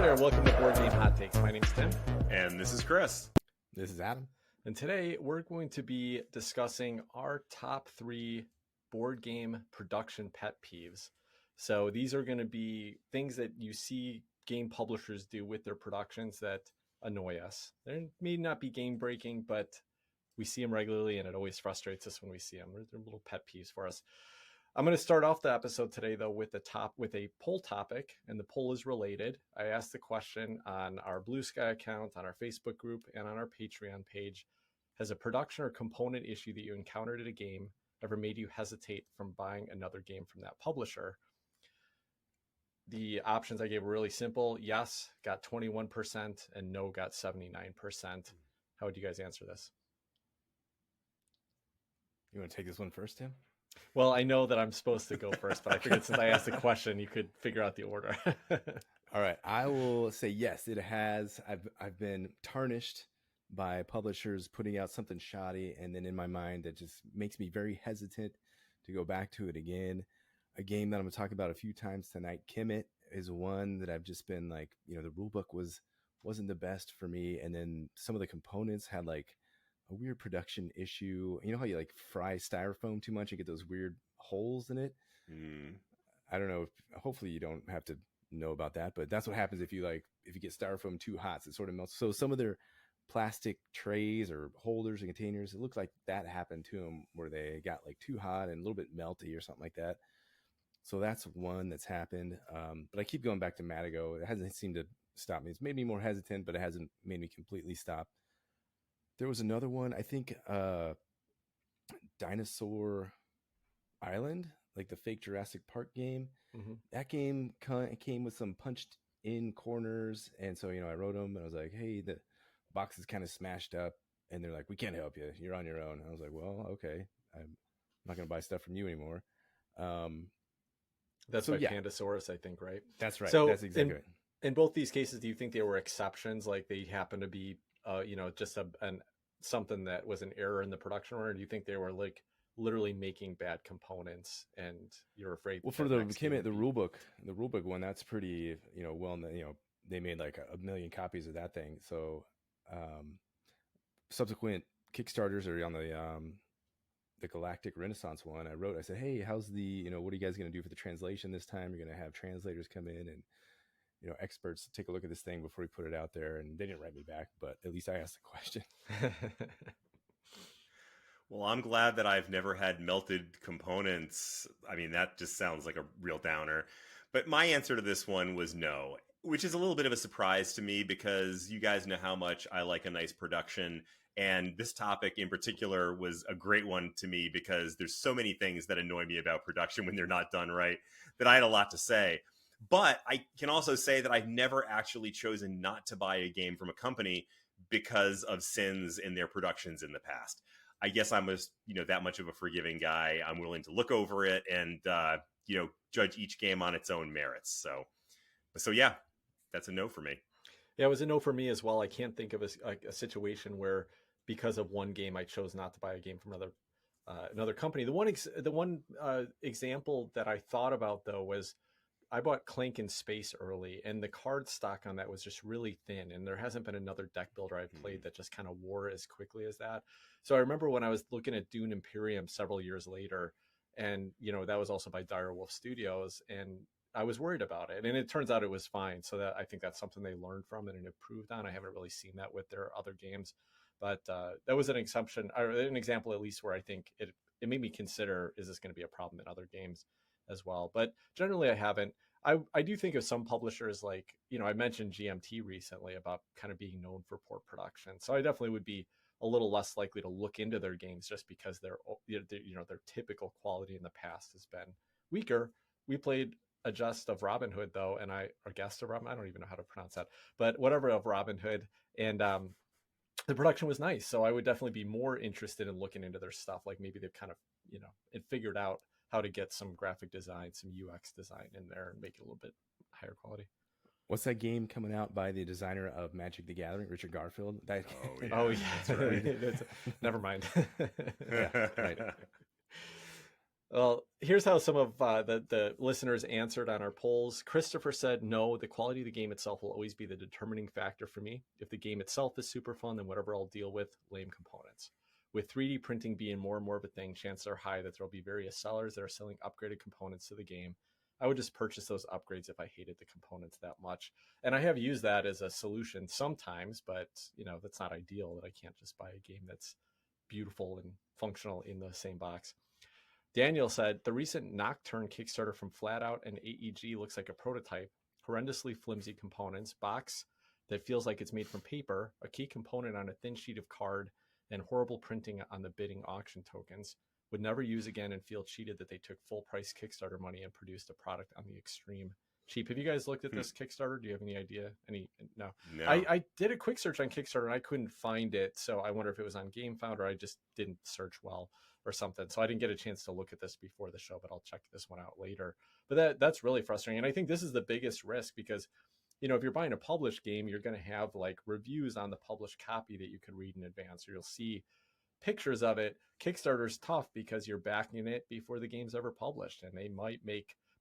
there, welcome to Board Game Hot Takes. My name's Tim. And this is Chris. This is Adam. And today we're going to be discussing our top 3 board game production pet peeves. So these are going to be things that you see game publishers do with their productions that annoy us. They may not be game breaking, but we see them regularly and it always frustrates us when we see them. They're little pet peeves for us. I'm going to start off the episode today, though, with a poll topic, and the poll is related. I asked the question on our Blue Sky account, on our Facebook group, and on our Patreon page. Has a production or component issue that you encountered at a game ever made you hesitate from buying another game from that publisher? The options I gave were really simple. Yes got 21%, and no got 79%. How would you guys answer this? You want to take this one first, Tim? Well, I know that I'm supposed to go first, but I figured since I asked the question, you could figure out the order. All right. I will say yes, it has. I've been tarnished by publishers putting out something shoddy, and then in my mind, that just makes me very hesitant to go back to it again. A game that I'm going to talk about a few times tonight, Kemet, is one that I've just been like, the rule book wasn't the best for me, and then some of the components had like a weird production issue. You know how you like fry styrofoam too much and get those weird holes in it? I don't know. Hopefully you don't have to know about that, but that's what happens if you get styrofoam too hot, it sort of melts. So some of their plastic trays or holders and containers, it looked like that happened to them where they got like too hot and a little bit melty or something like that. So that's one that's happened. But I keep going back to Matago. It hasn't seemed to stop me. It's made me more hesitant, but it hasn't made me completely stop. There was another one, I think, Dinosaur Island, like the fake Jurassic Park game. Mm-hmm. That game came with some punched in corners. And so, I wrote them and I was like, hey, the box is kind of smashed up. And they're like, we can't help you. You're on your own. I was like, well, okay. I'm not going to buy stuff from you anymore. That's by Pandasaurus, I think, right? That's right. So that's exactly right. In both these cases, do you think they were exceptions? Like they happen to be just something that was an error in the production order? Or do you think they were like literally making bad components and you're afraid? Well, for the Kemet, the rulebook one, that's pretty, well, they made like a million copies of that thing. So, subsequent Kickstarters are on the Galactic Renaissance one. I said, hey, how's the, what are you guys going to do for the translation this time? You're going to have translators come in and, experts take a look at this thing before we put it out there. And they didn't write me back, but at least I asked the question. Well, I'm glad that I've never had melted components. I mean, that just sounds like a real downer. But my answer to this one was no, which is a little bit of a surprise to me because you guys know how much I like a nice production. And this topic in particular was a great one to me because there's so many things that annoy me about production when they're not done right that I had a lot to say. But I can also say that I've never actually chosen not to buy a game from a company because of sins in their productions in the past. I guess I'm just, that much of a forgiving guy. I'm willing to look over it and, judge each game on its own merits. So yeah, that's a no for me. Yeah, it was a no for me as well. I can't think of a situation where because of one game, I chose not to buy a game from another company. The one example that I thought about though was I bought Clank in Space early, and the card stock on that was just really thin, and there hasn't been another deck builder I've played that just kind of wore as quickly as that. So I remember when I was looking at Dune Imperium several years later, and that was also by Direwolf Studios, and I was worried about it, and it turns out it was fine. So that I think that's something they learned from and improved on. I haven't really seen that with their other games, but that was an exception, or an example at least, where I think it made me consider, is this going to be a problem in other games as well? But generally I haven't. I do think of some publishers like, I mentioned GMT recently about kind of being known for poor production. So I definitely would be a little less likely to look into their games just because their typical quality in the past has been weaker. We played a Jest of Robin Hood though, or Guest of Robin, I don't even know how to pronounce that, but whatever, of Robin Hood, and the production was nice. So I would definitely be more interested in looking into their stuff. Like maybe they've kind of, it figured out how to get some graphic design, some UX design in there and make it a little bit higher quality. What's that game coming out by the designer of Magic the Gathering, Richard Garfield? Oh, yeah. That's right. Never mind. Yeah, right. Well, here's how some of the listeners answered on our polls. Christopher said, no, the quality of the game itself will always be the determining factor for me. If the game itself is super fun, then whatever I'll deal with, lame components. With 3D printing being more and more of a thing, chances are high that there'll be various sellers that are selling upgraded components to the game. I would just purchase those upgrades if I hated the components that much. And I have used that as a solution sometimes, but that's not ideal that I can't just buy a game that's beautiful and functional in the same box. Daniel said, the recent Nocturne Kickstarter from Flatout and AEG looks like a prototype. Horrendously flimsy components, box that feels like it's made from paper, a key component on a thin sheet of card, and horrible printing on the bidding auction tokens. Would never use again and feel cheated that they took full price Kickstarter money and produced a product on the extreme cheap. Have you guys looked at this Kickstarter? Do you have any idea? No. I did a quick search on Kickstarter and I couldn't find it. So I wonder if it was on GameFound or I just didn't search well or something. So I didn't get a chance to look at this before the show, but I'll check this one out later. But that's really frustrating. And I think this is the biggest risk because, if you're buying a published game, you're going to have like reviews on the published copy that you can read in advance, or you'll see pictures of it. Kickstarter's tough because you're backing it before the game's ever published, and they might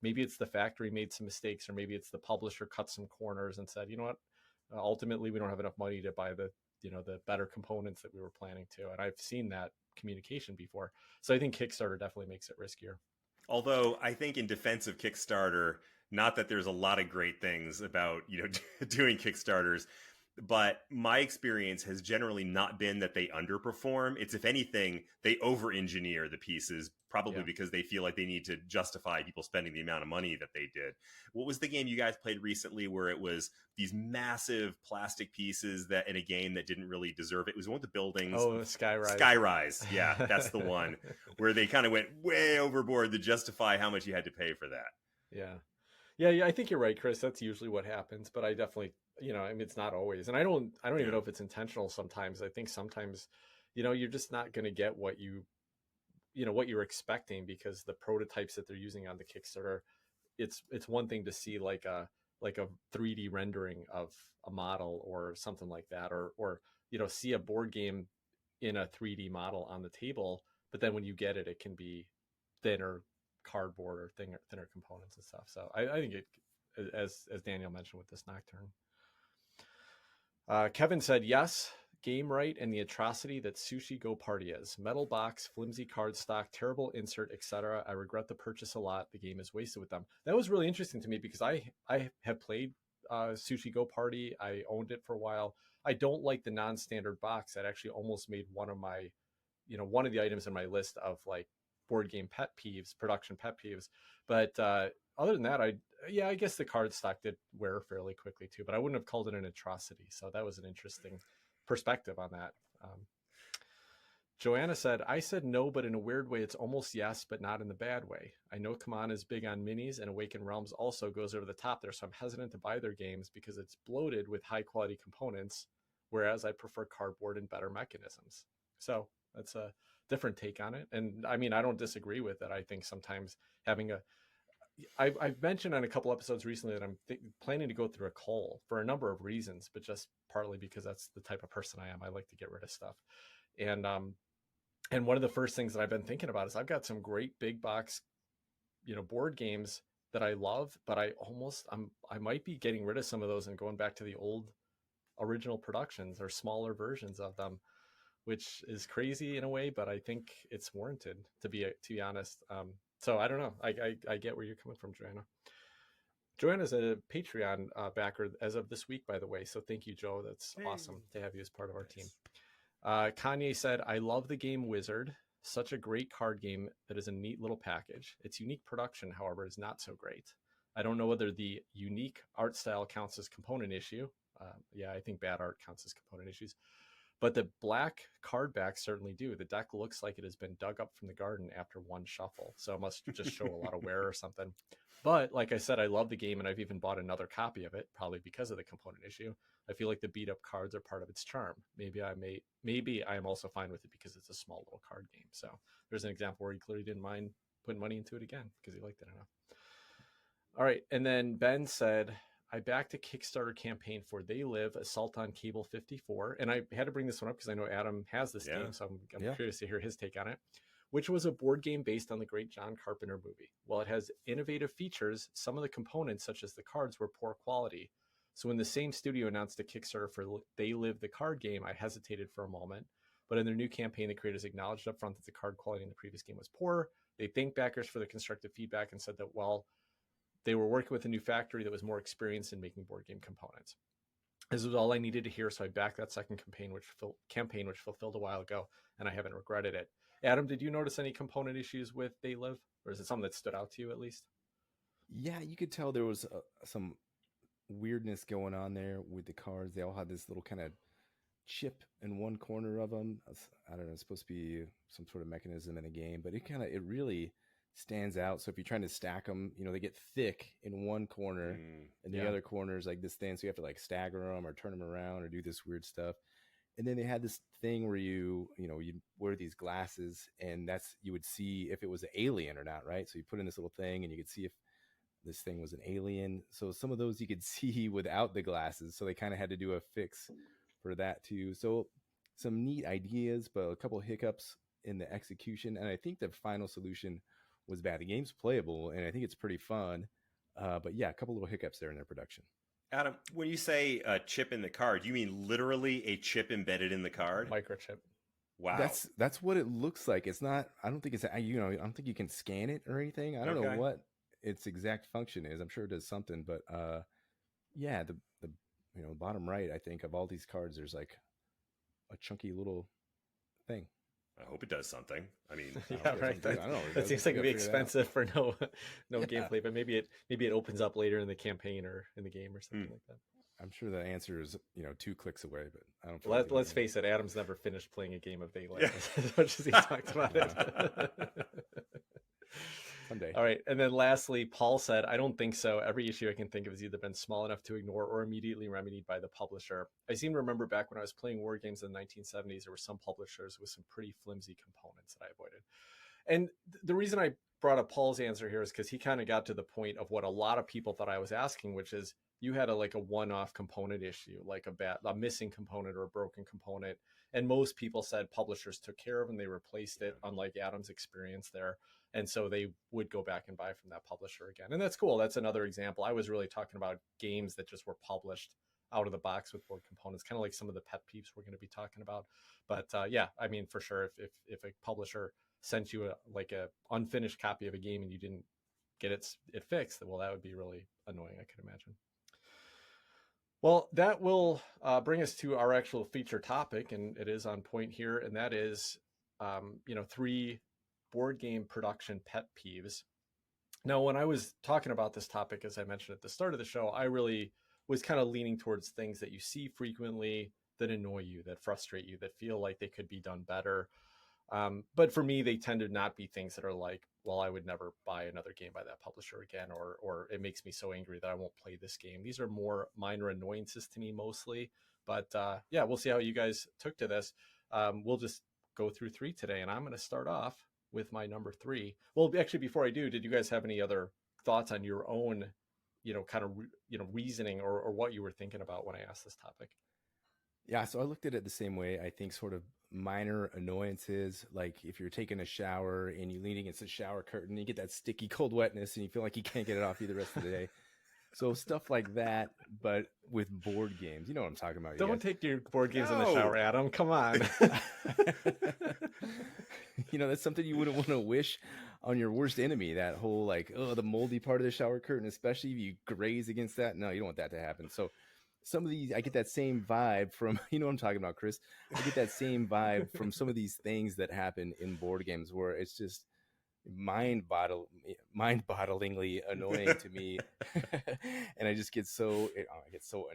maybe it's the factory made some mistakes, or maybe it's the publisher cut some corners and said, you know what, ultimately we don't have enough money to buy the better components that we were planning to. And I've seen that communication before. So I think Kickstarter definitely makes it riskier. Although I think in defense of Kickstarter, not that there's a lot of great things about, doing Kickstarters, but my experience has generally not been that they underperform. It's, if anything, they over-engineer the pieces, probably because they feel like they need to justify people spending the amount of money that they did. What was the game you guys played recently where it was these massive plastic pieces that in a game that didn't really deserve it? It was one with the buildings. Oh, Skyrise. Skyrise. Yeah, that's the one where they kind of went way overboard to justify how much you had to pay for that. Yeah, I think you're right, Chris. That's usually what happens, but I definitely, it's not always. And I don't even know if it's intentional sometimes. I think sometimes, you're just not going to get what what you're expecting, because the prototypes that they're using on the Kickstarter, it's one thing to see like a 3D rendering of a model or something like that, or see a board game in a 3D model on the table, but then when you get it, it can be thinner cardboard or thinner components and stuff. So I think it, as Daniel mentioned with this Nocturne. Kevin said, yes, game right, and the atrocity that Sushi Go Party is. Metal box, flimsy card stock, terrible insert, etc. I regret the purchase a lot. The game is wasted with them. That was really interesting to me because I have played Sushi Go Party. I owned it for a while. I don't like the non-standard box. That actually almost made one of my, one of the items in my list of like board game pet peeves, production pet peeves. But other than that, I guess the card stock did wear fairly quickly too, but I wouldn't have called it an atrocity. So that was an interesting perspective on that. Joanna said, I said no, but in a weird way, it's almost yes, but not in the bad way. I know Kaman is big on minis, and Awakened Realms also goes over the top there, so I'm hesitant to buy their games because it's bloated with high quality components, whereas I prefer cardboard and better mechanisms. So that's a different take on it. And I mean, I don't disagree with it. I think sometimes having I've mentioned on a couple episodes recently that I'm planning to go through a cull for a number of reasons, but just partly because that's the type of person I am. I like to get rid of stuff. And one of the first things that I've been thinking about is I've got some great big box, board games that I love, but I might be getting rid of some of those and going back to the old original productions or smaller versions of them, which is crazy in a way, but I think it's warranted, to be honest. So I don't know. I get where you're coming from, Joanna. Joanna's a Patreon backer as of this week, by the way. So thank you, Joe. That's awesome to have you as part of our team. Kanye said, I love the game Wizard. Such a great card game that is a neat little package. Its unique production, however, is not so great. I don't know whether the unique art style counts as component issue. I think bad art counts as component issues. But the black card backs certainly do. The deck looks like it has been dug up from the garden after one shuffle. So it must just show a lot of wear or something. But like I said, I love the game, and I've even bought another copy of it, probably because of the component issue. I feel like the beat up cards are part of its charm. Maybe I am also fine with it because it's a small little card game. So there's an example where he clearly didn't mind putting money into it again because he liked it enough. All right. And then Ben said, I backed a Kickstarter campaign for They Live, Assault on Cable 54. And I had to bring this one up because I know Adam has this game, so I'm curious to hear his take on it. which was a board game based on the great John Carpenter movie. While it has innovative features, some of the components, such as the cards, were poor quality. So when the same studio announced a Kickstarter for They Live the card game, I hesitated for a moment. But in their new campaign, the creators acknowledged upfront that the card quality in the previous game was poor. They thanked backers for the constructive feedback and said that, well, they were working with a new factory that was more experienced in making board game components. This was all I needed to hear, so I backed that second campaign, which fulfilled a while ago, and I haven't regretted it. Adam, did you notice any component issues with They Live, or is it something that stood out to you at least? Yeah, you could tell there was some weirdness going on there with the cards. They all had this little kind of chip in one corner of them. I don't know, it's supposed to be some sort of mechanism in a game, but it really stands out. So if you're trying to stack them, they get thick in one corner and the other corner is like this thin, so you have to like stagger them or turn them around or do this weird stuff. And then they had this thing where you wear these glasses, and you would see if it was an alien or not, right? So you put in this little thing and you could see if this thing was an alien. So some of those you could see without the glasses, so they kind of had to do a fix for that too. So some neat ideas, but a couple of hiccups in the execution. And I think the final solution was bad. The game's playable, and I think it's pretty fun. But yeah, a couple little hiccups there in their production. Adam, when you say a chip in the card, you mean literally a chip embedded in the card? Microchip. Wow. That's what it looks like. It's not, I don't think it's, I don't think you can scan it or anything. I don't know what its exact function is. I'm sure it does something, but yeah, the bottom right, I think, of all these cards, there's like a chunky little thing. I hope it does something. I mean, yeah, right. I don't know. That seems like it'd be expensive for no gameplay, but maybe it opens up later in the campaign or in the game or something like that. I'm sure the answer is 2 clicks away, but I don't. Let's face it, Adam's never finished playing a game of Daylight as much as he talked about it. Someday. All right, and then lastly, Paul said, "I don't think so. Every issue I can think of has either been small enough to ignore or immediately remedied by the publisher. I seem to remember back when I was playing war games in the 1970s, there were some publishers with some pretty flimsy components that I avoided." And the reason I brought up Paul's answer here is because he kind of got to the point of what a lot of people thought I was asking, which is you had a one-off component issue, like a missing component or a broken component. And most people said publishers took care of them. They replaced it, unlike Adam's experience there. And so they would go back and buy from that publisher again. And that's cool. That's another example. I was really talking about games that just were published out of the box with board components, kind of like some of the pet peeves we're going to be talking about. But yeah, I mean, for sure, if a publisher sent you a unfinished copy of a game and you didn't get it fixed, well, that would be really annoying, I could imagine. Well, that will bring us to our actual feature topic, and it is on point here, and that is 3 board game production pet peeves. Now, when I was talking about this topic, as I mentioned at the start of the show, I really was kind of leaning towards things that you see frequently that annoy you, that frustrate you, that feel like they could be done better. But for me, they tend to not be things that are like, well, I would never buy another game by that publisher again, or it makes me so angry that I won't play this game. These are more minor annoyances to me mostly. But yeah, we'll see how you guys took to this. We'll just go through 3 today, and I'm going to start off with my number 3. Well, actually, before I do, did you guys have any other thoughts on your own, reasoning or what you were thinking about when I asked this topic? Yeah, so I looked at it the same way. I think sort of minor annoyances, like if you're taking a shower and you lean against the shower curtain, you get that sticky cold wetness and you feel like you can't get it off you the rest of the day. So stuff like that, but with board games. You know what I'm talking about. Don't take your board games in the shower, Adam. Come on. That's something you wouldn't want to wish on your worst enemy. That whole the moldy part of the shower curtain, especially if you graze against that. No, you don't want that to happen. So some of these, I get that same vibe from, you know what I'm talking about, Chris. I get that same vibe from some of these things that happen in board games where it's just mind-bottlingly annoying to me. And I just get so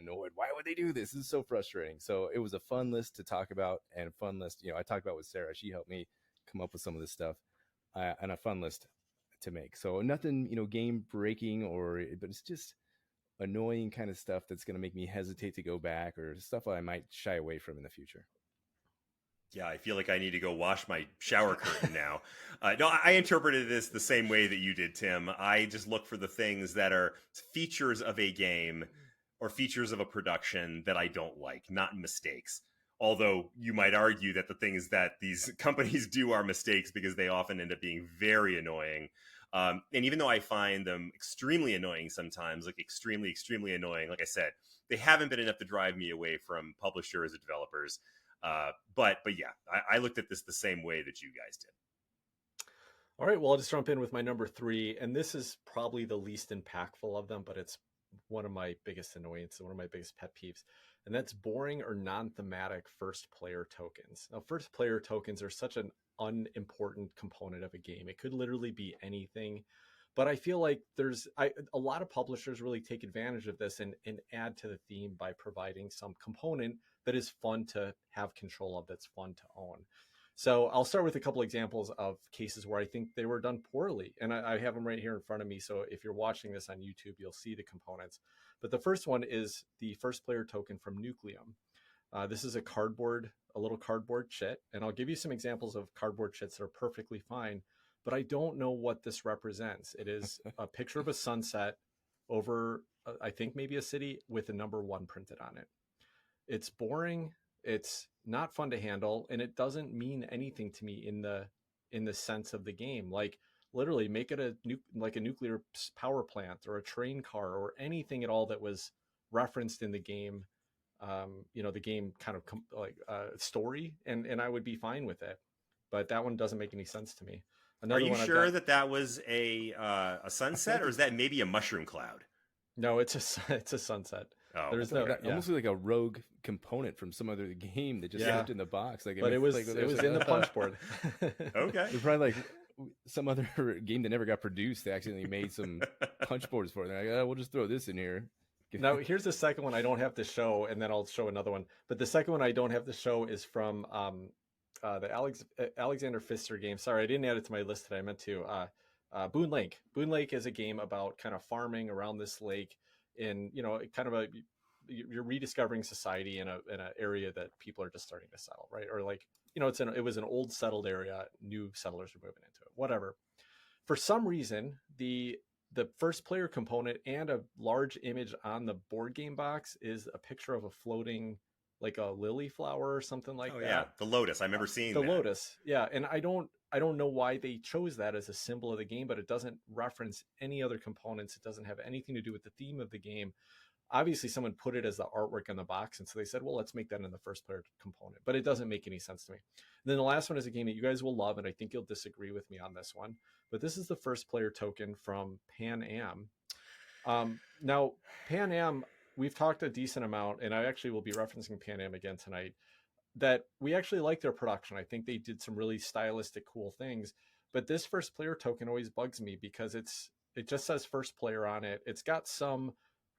annoyed. Why would they do this? This is so frustrating. So it was a fun list to talk about, and a fun list, I talked about with Sarah. She helped me come up with some of this stuff, and a fun list to make. So nothing, game breaking but it's just annoying kind of stuff that's going to make me hesitate to go back, or stuff I might shy away from in the future. Yeah, I feel like I need to go wash my shower curtain now. No, I interpreted this the same way that you did, Tim. I just look for the things that are features of a game or features of a production that I don't like, not mistakes. Although you might argue that the things that these companies do are mistakes because they often end up being very annoying. And even though I find them extremely annoying sometimes, like extremely, extremely annoying, like I said, they haven't been enough to drive me away from publishers or developers. But yeah, I looked at this the same way that you guys did. All right, well, I'll just jump in with my number 3, and this is probably the least impactful of them, but it's one of my biggest annoyances, one of my biggest pet peeves, and that's boring or non-thematic first-player tokens. Now, first-player tokens are such an unimportant component of a game. It could literally be anything, but I feel like a lot of publishers really take advantage of this and add to the theme by providing some component that is fun to have control of, that's fun to own. So I'll start with a couple examples of cases where I think they were done poorly. And I have them right here in front of me. So if you're watching this on YouTube, you'll see the components. But the first one is the first player token from Nucleum. This is a little cardboard chit. And I'll give you some examples of cardboard chits that are perfectly fine. But I don't know what this represents. It is a picture of a sunset over, I think maybe a city with a number 1 printed on it. It's boring. It's not fun to handle, and it doesn't mean anything to me in the sense of the game. Like literally make it a nuclear power plant or a train car or anything at all that was referenced in the game. The game kind of story, and I would be fine with it. But that one doesn't make any sense to me. Are you sure that was a sunset, or is that maybe a mushroom cloud? No, it's a sunset. Oh, there's almost like a rogue component from some other game that just left in the box. Like, but it was in the punch board. Okay, it's probably like some other game that never got produced. They accidentally made some punch boards for it. They're like, oh, we'll just throw this in here. Now here's the second one I don't have to show, and then I'll show another one. But the second one I don't have to show is from the Alexander Pfister game. Sorry, I didn't add it to my list today. I meant to. Boonlake. Boonlake is a game about kind of farming around this lake in, you're rediscovering society in an area that people are just starting to settle, right? Or like, it was an old settled area, new settlers are moving into it, whatever. For some reason, the first player component and a large image on the board game box is a picture of a floating, like a lily flower or something like that. Yeah, the lotus. I remember seeing the that. lotus. Yeah, and I don't know why they chose that as a symbol of the game, but it doesn't reference any other components. It doesn't have anything to do with the theme of the game. Obviously, someone put it as the artwork on the box, and so they said, well, let's make that in the first player component, but it doesn't make any sense to me. And then the last one is a game that you guys will love, and I think you'll disagree with me on this one, but this is the first player token from Pan Am. Now, Pan Am, we've talked a decent amount, and I actually will be referencing Pan Am again tonight, that we actually like their production. I think they did some really stylistic, cool things, but this first player token always bugs me because it just says first player on it. It's got some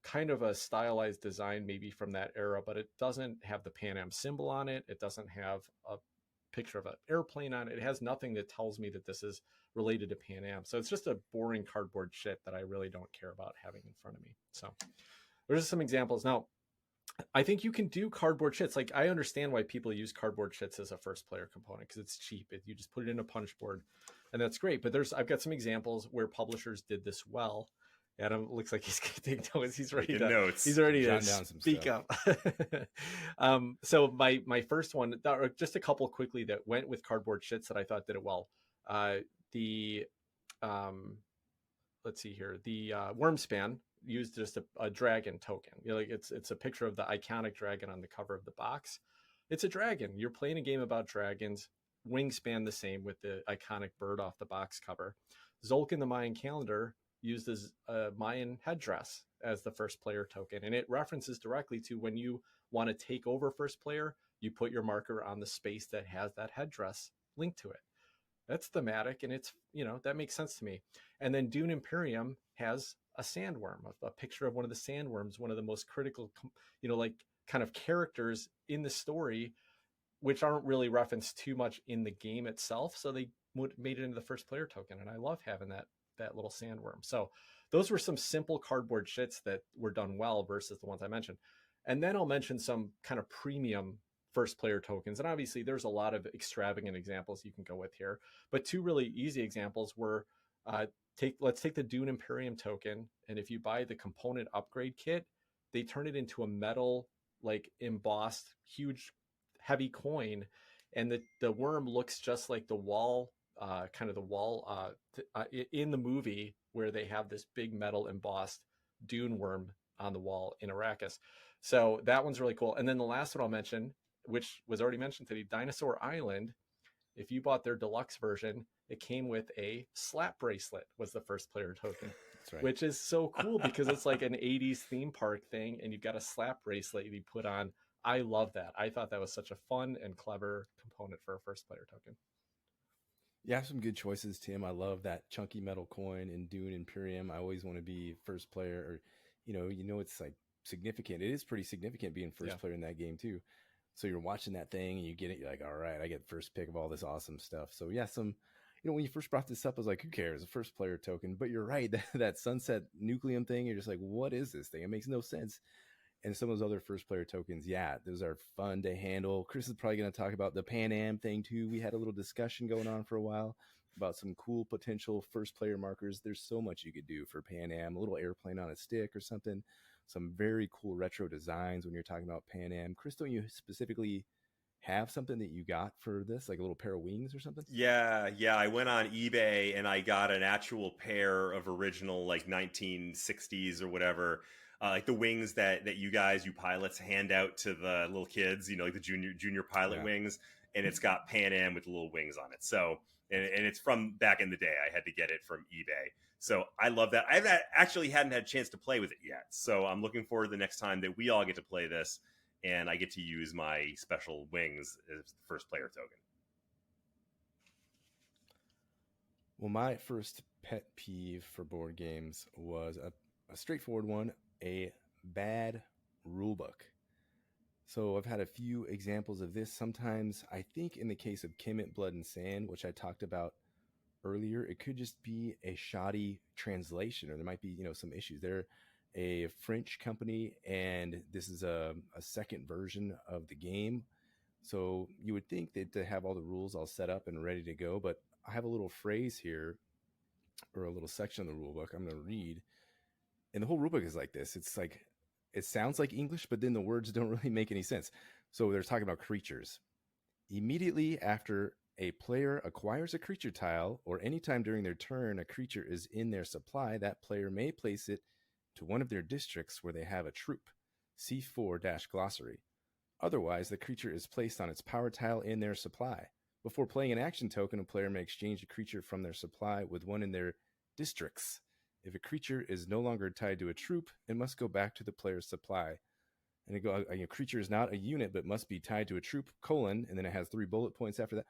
kind of a stylized design maybe from that era, but it doesn't have the Pan Am symbol on it. It doesn't have a picture of an airplane on it. It has nothing that tells me that this is related to Pan Am. So it's just a boring cardboard shit that I really don't care about having in front of me. So there's just some examples. Now, I think you can do cardboard shits. Like, I understand why people use cardboard shits as a first player component because it's cheap. You just put it in a punch board and that's great. But I've got some examples where publishers did this well. Adam looks like he's taking notes. He's ready to speak up. So my first one, just a couple quickly that went with cardboard shits that I thought did it well. Let's see here. The Wyrmspan used just a dragon token. Like it's a picture of the iconic dragon on the cover of the box. It's a dragon. You're playing a game about dragons. Wingspan the same with the iconic bird off the box cover. Tzolk'in the Mayan calendar used as a Mayan headdress as the first player token. And it references directly to when you want to take over first player, you put your marker on the space that has that headdress linked to it. That's thematic, and it's, that makes sense to me. And then Dune Imperium has a sandworm, a picture of one of the sandworms, one of the most critical, kind of characters in the story, which aren't really referenced too much in the game itself. So they made it into the first player token. And I love having that little sandworm. So those were some simple cardboard shits that were done well versus the ones I mentioned. And then I'll mention some kind of premium first player tokens. And obviously there's a lot of extravagant examples you can go with here, but two really easy examples were, let's take the Dune Imperium token. And if you buy the component upgrade kit, they turn it into a metal, like embossed, huge heavy coin, and the worm looks just like the wall, kind of the wall in the movie where they have this big metal embossed Dune worm on the wall in Arrakis. So that one's really cool. And then the last one I'll mention, which was already mentioned today, Dinosaur Island. If you bought their deluxe version, it came with a slap bracelet, was the first player token. That's right. Which is so cool because it's like an 80s theme park thing, and you've got a slap bracelet you put on. I love that. I thought that was such a fun and clever component for a first player token. You have some good choices, Tim. I love that chunky metal coin in Dune Imperium. I always want to be first player, or it's like significant. It is pretty significant being first player in that game too. So you're watching that thing and you get it. You're like, all right, I get first pick of all this awesome stuff. So yeah, when you first brought this up, I was like, who cares? A first player token. But you're right. That Sunset Nucleum thing, you're just like, what is this thing? It makes no sense. And some of those other first player tokens, yeah, those are fun to handle. Chris is probably going to talk about the Pan Am thing too. We had a little discussion going on for a while about some cool potential first player markers. There's so much you could do for Pan Am, a little airplane on a stick or something. Some very cool retro designs when you're talking about Pan Am. Chris, don't you specifically have something that you got for this, like a little pair of wings or something? Yeah. I went on eBay and I got an actual pair of original, like 1960s or whatever, like the wings that you pilots hand out to the little kids, like the junior pilot wings, and it's got Pan Am with the little wings on it. So, and it's from back in the day. I had to get it from eBay. So I love that. I actually hadn't had a chance to play with it yet. So I'm looking forward to the next time that we all get to play this and I get to use my special wings as the first player token. Well, my first pet peeve for board games was a straightforward one, a bad rulebook. So I've had a few examples of this. Sometimes I think in the case of Kemet, Blood and Sand, which I talked about earlier, it could just be a shoddy translation, or there might be, some issues. They're a French company, and this is a second version of the game. So you would think that they have all the rules all set up and ready to go, but I have a little phrase here, or a little section of the rulebook I'm going to read. And the whole rulebook is like this. It's like, it sounds like English, but then the words don't really make any sense. So they're talking about creatures. Immediately after a player acquires a creature tile, or anytime during their turn a creature is in their supply, that player may place it to one of their districts where they have a troop. See 4-glossary. Otherwise, the creature is placed on its power tile in their supply. Before playing an action token, a player may exchange a creature from their supply with one in their districts. If a creature is no longer tied to a troop, it must go back to the player's supply. And a creature is not a unit, but must be tied to a troop, and then it has 3 bullet points after that.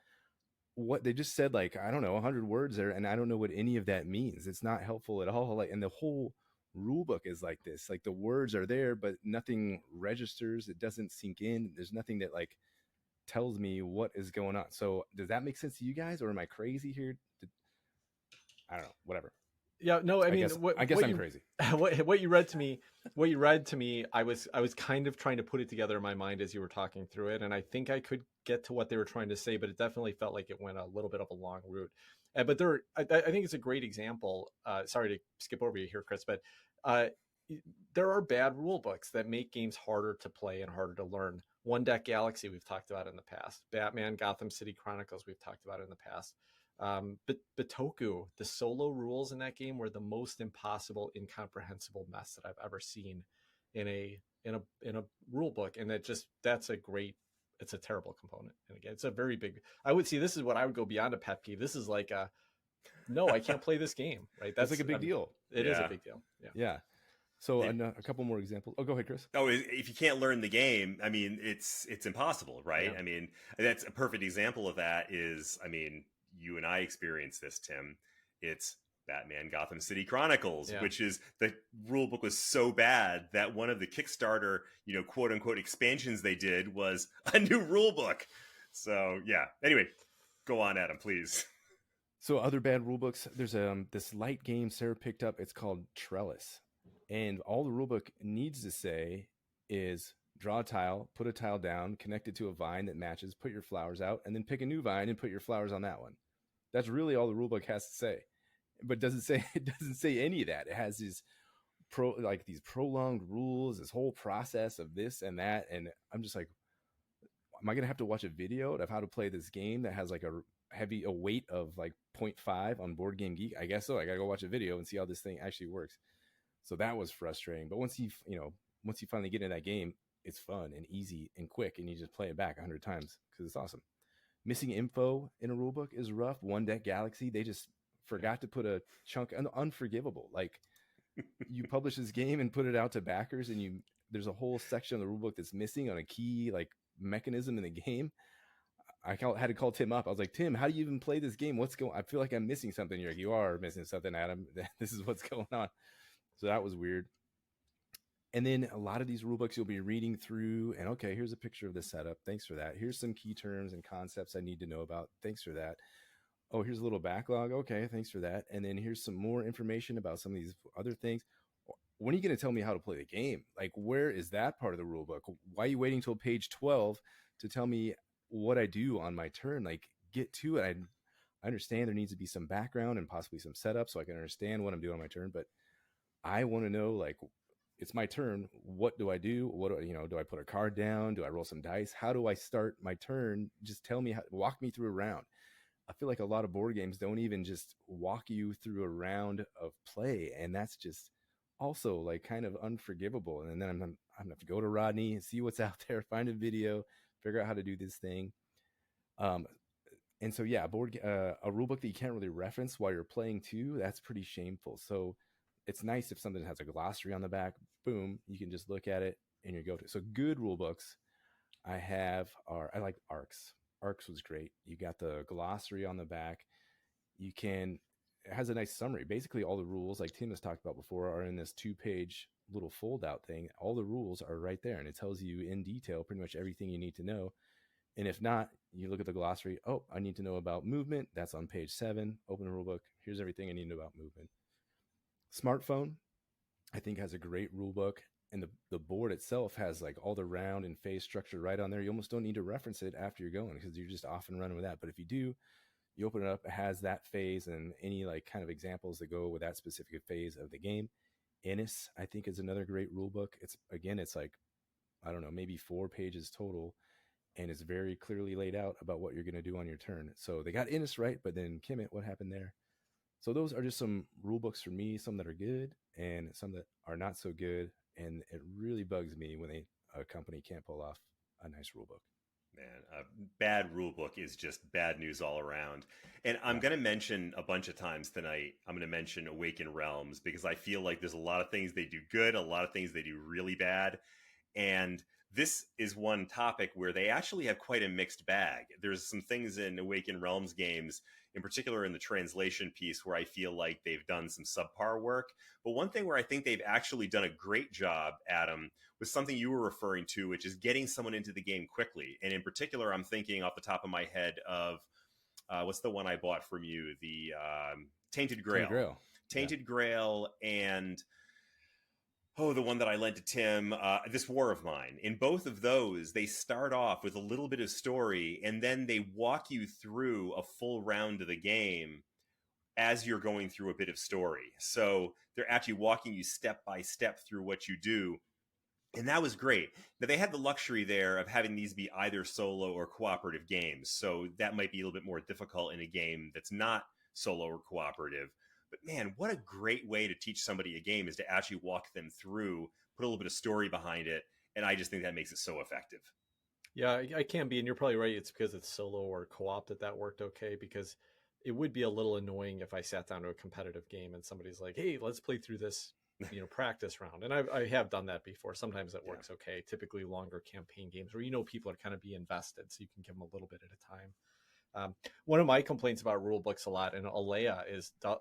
What they just said, 100 words there, and I don't know what any of that means. It's not helpful at all. And the whole rule book is like this. The words are there, but nothing registers. It doesn't sink in. There's nothing that tells me what is going on. So does that make sense to you guys, or am I crazy here? I don't know. Whatever. Yeah, no, I mean, I guess I'm crazy. What you read to me, I was kind of trying to put it together in my mind as you were talking through it, and I think I could get to what they were trying to say, but it definitely felt like it went a little bit of a long route. But I think it's a great example. Sorry to skip over you here, Chris, but there are bad rule books that make games harder to play and harder to learn. One Deck Galaxy we've talked about in the past. Batman Gotham City Chronicles we've talked about in the past. Bitoku, the solo rules in that game were the most impossible, incomprehensible mess that I've ever seen in a rule book, and that's a terrible component. And again, it's a very big. I would see this is what I would go beyond a pet peeve. This is like no, I can't play this game. Right? That's like a big deal. It is a big deal. Yeah. So a couple more examples. Oh, go ahead, Chris. Oh, if you can't learn the game, I mean, it's impossible, right? Yeah. I mean, that's a perfect example of that. You and I experienced this, Tim. It's Batman Gotham City Chronicles, which is, the rule book was so bad that one of the Kickstarter, quote unquote expansions they did was a new rule book. So yeah. Anyway, go on, Adam, please. So other bad rule books, there's this light game Sarah picked up. It's called Trellis. And all the rule book needs to say is draw a tile, put a tile down, connect it to a vine that matches, put your flowers out, and then pick a new vine and put your flowers on that one. That's really all the rule book has to say. But it doesn't say any of that. It has these prolonged rules, this whole process of this and that. And I'm just like, am I going to have to watch a video of how to play this game that has like a weight of like 0.5 on Board Game Geek? I guess so. I got to go watch a video and see how this thing actually works. So that was frustrating. But once you finally get in that game, it's fun and easy and quick, and you just play it back 100 times because it's awesome. Missing info in a rulebook is rough. One Deck Galaxy, they just forgot to put a chunk, unforgivable. Like, you publish this game and put it out to backers, and there's a whole section of the rulebook that's missing on a key like mechanism in the game. I had to call Tim up. I was like, Tim, how do you even play this game? I feel like I'm missing something. You're like, you are missing something, Adam. This is what's going on. So that was weird. And then a lot of these rulebooks you'll be reading through, and okay, here's a picture of the setup. Thanks for that. Here's some key terms and concepts I need to know about. Thanks for that. Oh, here's a little backlog. Okay, thanks for that. And then here's some more information about some of these other things. When are you going to tell me how to play the game? Like, where is that part of the rulebook? Why are you waiting till page 12 to tell me what I do on my turn? Like, get to it. I understand there needs to be some background and possibly some setup so I can understand what I'm doing on my turn, but I want to know, like, it's my turn. What do I do? Do I put a card down? Do I roll some dice? How do I start my turn? Just tell me, walk me through a round. I feel like a lot of board games don't even just walk you through a round of play. And that's just also like kind of unforgivable. And then I'm going to have to go to Rodney and see what's out there, find a video, figure out how to do this thing. And so, yeah, a rule book that you can't really reference while you're playing too, that's pretty shameful. So it's nice if something has a glossary on the back, boom, you can just look at it and you go to. So good rule books I like Arcs. Arcs was great. You got the glossary on the back. It has a nice summary. Basically all the rules, like Tim has talked about before, are in this 2-page little fold out thing. All the rules are right there, and it tells you in detail pretty much everything you need to know. And if not, you look at the glossary. Oh, I need to know about movement. That's on page 7. Open the rule book. Here's everything I need to know about movement. Smartphone, I think, has a great rule book. And the board itself has like all the round and phase structure right on there. You almost don't need to reference it after you're going because you're just off and running with that. But if you do, you open it up, it has that phase and any like kind of examples that go with that specific phase of the game. Innis, I think, is another great rule book. It's like, I don't know, maybe 4 pages total. And it's very clearly laid out about what you're going to do on your turn. So they got Innis right, but then Kemet, what happened there? So those are just some rule books for me, some that are good and some that are not so good. And it really bugs me when a company can't pull off a nice rule book. Man, a bad rule book is just bad news all around. And I'm going to mention a bunch of times tonight, I'm going to mention Awaken Realms because I feel like there's a lot of things they do good, a lot of things they do really bad. And this is one topic where they actually have quite a mixed bag. There's some things in Awaken Realms games, in particular in the translation piece, where I feel like they've done some subpar work. But one thing where I think they've actually done a great job, Adam, was something you were referring to, which is getting someone into the game quickly. And in particular, I'm thinking off the top of my head of, what's the one I bought from you? The Tainted Grail. Tainted Grail and... the one that I lent to Tim, This War of Mine. In both of those, they start off with a little bit of story, and then they walk you through a full round of the game as you're going through a bit of story. So they're actually walking you step by step through what you do. And that was great. Now, they had the luxury there of having these be either solo or cooperative games. So that might be a little bit more difficult in a game that's not solo or cooperative. But man, what a great way to teach somebody a game is to actually walk them through, put a little bit of story behind it. And I just think that makes it so effective. Yeah, I can be. And you're probably right. It's because it's solo or co-op that worked okay, because it would be a little annoying if I sat down to a competitive game and somebody's like, hey, let's play through this, practice round. And I have done that before. Sometimes it works okay. Typically longer campaign games where, people are kind of be invested, so you can give them a little bit at a time. One of my complaints about rule books a lot, and Alea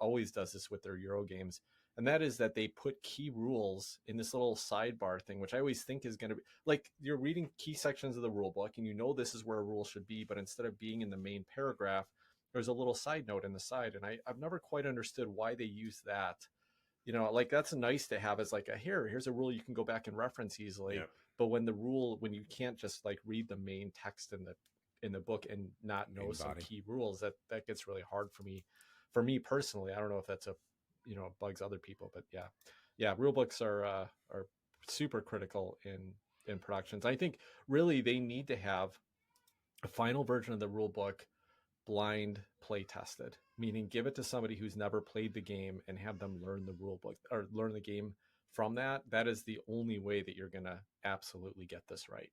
always does this with their Euro games, and that is that they put key rules in this little sidebar thing, which I always think is going to be like you're reading key sections of the rule book and this is where a rule should be, but instead of being in the main paragraph, there's a little side note in the side. And I've never quite understood why they use that. Like that's nice to have as like here's a rule you can go back and reference easily. Yep. But when you can't just like read the main text in the book and not know some key rules, that gets really hard for me personally. I don't know if that's bugs other people, but yeah, rule books are super critical in productions. I think really they need to have a final version of the rule book blind play tested, meaning give it to somebody who's never played the game and have them learn the rule book or learn the game from that. That is the only way that you're going to absolutely get this right.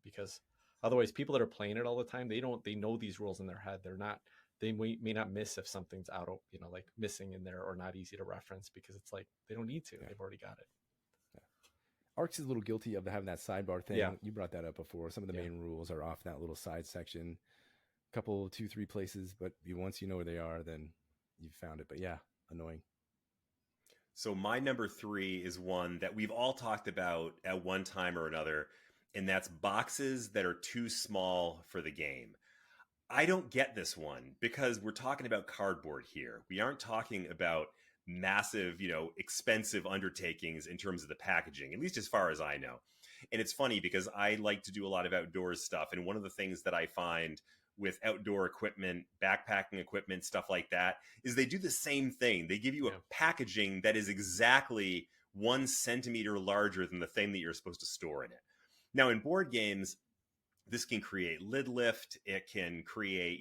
Because otherwise people that are playing it all the time, they know these rules in their head. They may not miss if something's out of, like missing in there or not easy to reference, because it's like, they don't need to, they've already got it. Arcs is a little guilty of having that sidebar thing. Yeah. You brought that up before. Some of the main rules are off that little side section, couple 2-3 places, but once you know where they are, then you've found it. But yeah, annoying. So my number 3 is one that we've all talked about at one time or another, and that's boxes that are too small for the game. I don't get this one because we're talking about cardboard here. We aren't talking about massive, expensive undertakings in terms of the packaging, at least as far as I know. And it's funny because I like to do a lot of outdoors stuff. And one of the things that I find with outdoor equipment, backpacking equipment, stuff like that, is they do the same thing. They give you a packaging that is exactly 1 centimeter larger than the thing that you're supposed to store in it. Now, in board games, this can create lid lift. It can create,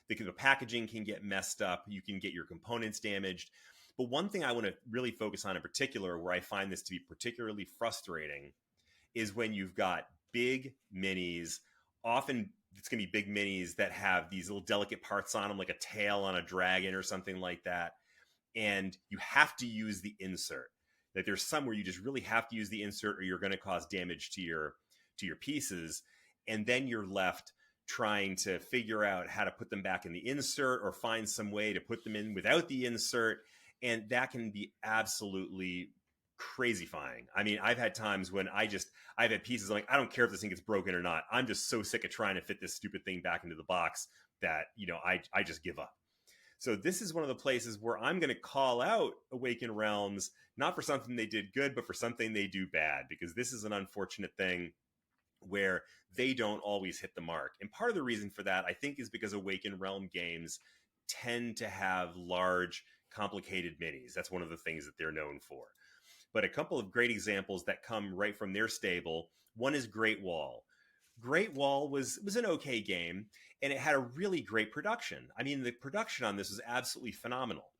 the packaging can get messed up. You can get your components damaged. But one thing I want to really focus on in particular, where I find this to be particularly frustrating, is when you've got big minis. Often it's going to be big minis that have these little delicate parts on them, like a tail on a dragon or something like that. And you have to use the insert. Like there's some where you just really have to use the insert or you're going to cause damage to your pieces. And then you're left trying to figure out how to put them back in the insert or find some way to put them in without the insert. And that can be absolutely crazyfying. I mean, I've had times when I've had pieces like, I don't care if this thing gets broken or not. I'm just so sick of trying to fit this stupid thing back into the box that, I just give up. So this is one of the places where I'm going to call out Awaken Realms, not for something they did good, but for something they do bad, because this is an unfortunate thing where they don't always hit the mark. And part of the reason for that, I think, is because Awaken Realm games tend to have large, complicated minis. That's one of the things that they're known for. But a couple of great examples that come right from their stable. One is Great Wall. Great Wall was an okay game, and it had a really great production. I mean, the production on this was absolutely phenomenal.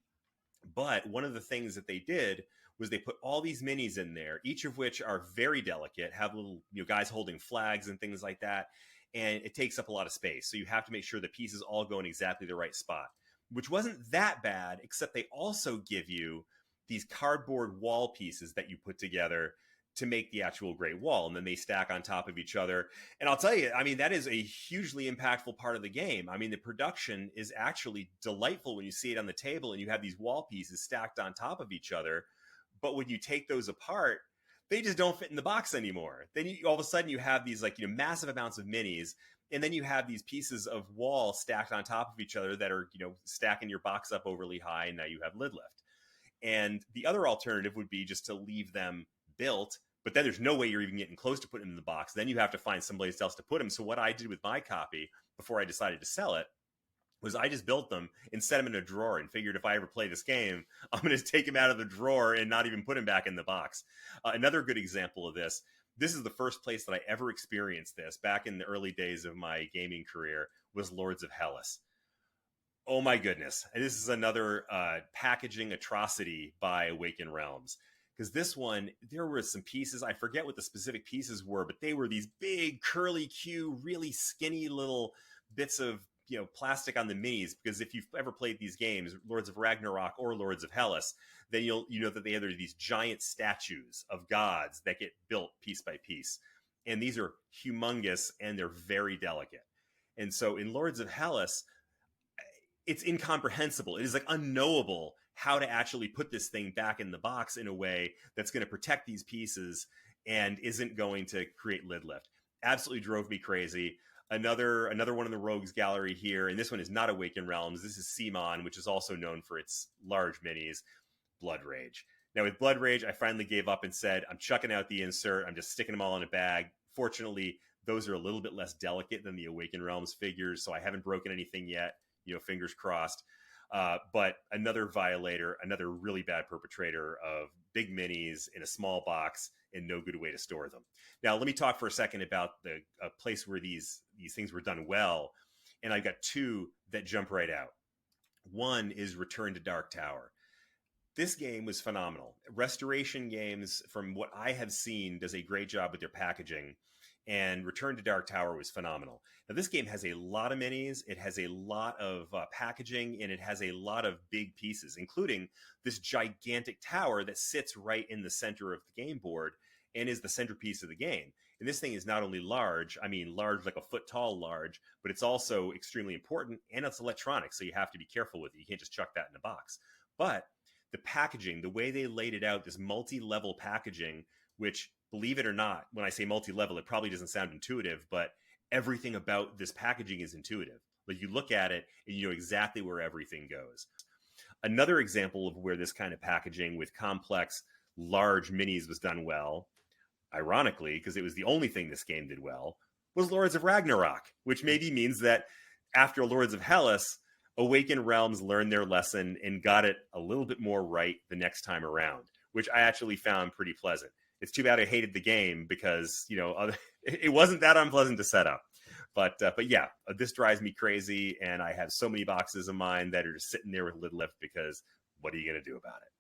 But one of the things that they did was they put all these minis in there, each of which are very delicate, have little guys holding flags and things like that, and it takes up a lot of space. So you have to make sure the pieces all go in exactly the right spot, which wasn't that bad, except they also give you these cardboard wall pieces that you put together to make the actual Great Wall, and then they stack on top of each other. And I'll tell you, I mean, that is a hugely impactful part of the game. I mean, the production is actually delightful when you see it on the table and you have these wall pieces stacked on top of each other. But when you take those apart, they just don't fit in the box anymore. Then all of a sudden you have these massive amounts of minis, and then you have these pieces of wall stacked on top of each other that are, stacking your box up overly high, and now you have lid lift. And the other alternative would be just to leave them built, but then there's no way you're even getting close to putting them in the box. Then you have to find someplace else to put them. So what I did with my copy before I decided to sell it was I just built them and set them in a drawer and figured if I ever play this game, I'm going to take them out of the drawer and not even put them back in the box. Another good example of this is the first place that I ever experienced this back in the early days of my gaming career, was Lords of Hellas. Oh my goodness. And this is another packaging atrocity by Awaken Realms. Because this one, there were some pieces, I forget what the specific pieces were, but they were these big curly Q, really skinny little bits of plastic on the minis. Because if you've ever played these games, Lords of Ragnarok or Lords of Hellas, then you know that they have these giant statues of gods that get built piece by piece. And these are humongous and they're very delicate. And so in Lords of Hellas, it's incomprehensible. It is unknowable how to actually put this thing back in the box in a way that's going to protect these pieces and isn't going to create lid lift. Absolutely drove me crazy. Another one in the Rogues Gallery here, and this one is not Awaken Realms. This is Simon, which is also known for its large minis, Blood Rage. Now with Blood Rage, I finally gave up and said, I'm chucking out the insert. I'm just sticking them all in a bag. Fortunately, those are a little bit less delicate than the Awaken Realms figures, so I haven't broken anything yet. Fingers crossed. But another violator, another really bad perpetrator of big minis in a small box and no good way to store them. Now, let me talk for a second about a place where these things were done well. And I've got two that jump right out. One is Return to Dark Tower. This game was phenomenal. Restoration Games, from what I have seen, does a great job with their packaging. And Return to Dark Tower was phenomenal. Now, this game has a lot of minis. It has a lot of packaging, and it has a lot of big pieces, including this gigantic tower that sits right in the center of the game board and is the centerpiece of the game. And this thing is not only large, I mean large, like a foot tall large, but it's also extremely important, and it's electronic, so you have to be careful with it. You can't just chuck that in a box. But the packaging, the way they laid it out, this multi-level packaging, which, believe it or not, when I say multi-level, it probably doesn't sound intuitive, but everything about this packaging is intuitive. Like, you look at it and you know exactly where everything goes. Another example of where this kind of packaging with complex, large minis was done well, ironically, because it was the only thing this game did well, was Lords of Ragnarok, which maybe means that after Lords of Hellas, Awakened Realms learned their lesson and got it a little bit more right the next time around, which I actually found pretty pleasant. It's too bad I hated the game because, you know, it wasn't that unpleasant to set up. But yeah, this drives me crazy, and I have so many boxes of mine that are just sitting there with lid lift because what are you going to do about it?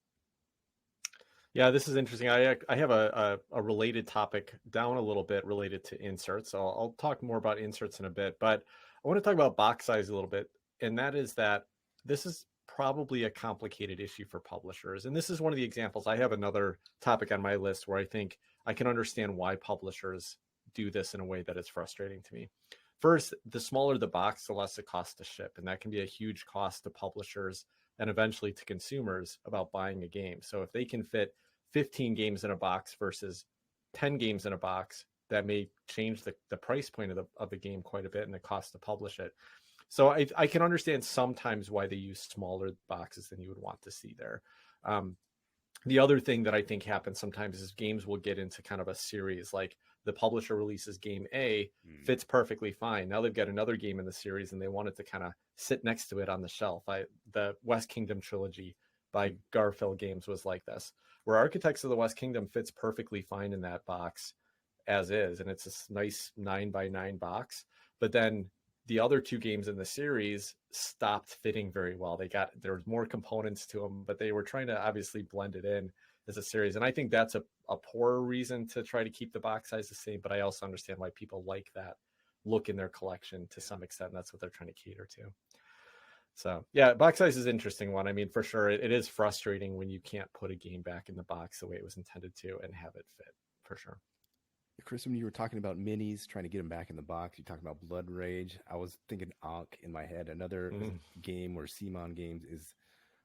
Yeah, this is interesting. I have a related topic down a little bit related to inserts. So I'll talk more about inserts in a bit, but I want to talk about box size a little bit. And that is that this is probably a complicated issue for publishers. And this is one of the examples. I have another topic on my list where I think I can understand why publishers do this in a way that is frustrating to me. First, the smaller the box, the less it costs to ship. And that can be a huge cost to publishers and eventually to consumers about buying a game. So if they can fit 15 games in a box versus 10 games in a box, that may change the price point of the game quite a bit and the cost to publish it. So I can understand sometimes why they use smaller boxes than you would want to see there. The other thing that I think happens sometimes is games will get into kind of a series, like the publisher releases game A, fits perfectly fine. Now they've got another game in the series and they want it to kind of sit next to it on the shelf. The West Kingdom trilogy by Garphill Games was like this, where Architects of the West Kingdom fits perfectly fine in that box as is. And it's this nice 9x9 box. But then the other two games in the series stopped fitting very well. There was more components to them, but they were trying to obviously blend it in as a series. And I think that's a poor reason to try to keep the box size the same, but I also understand why people like that look in their collection to some extent. That's what they're trying to cater to. So yeah, box size is an interesting one. I mean, for sure, it is frustrating when you can't put a game back in the box the way it was intended to and have it fit, for sure. Chris, when you were talking about minis, trying to get them back in the box, you're talking about Blood Rage. I was thinking Ankh in my head. Another game where Simon Games is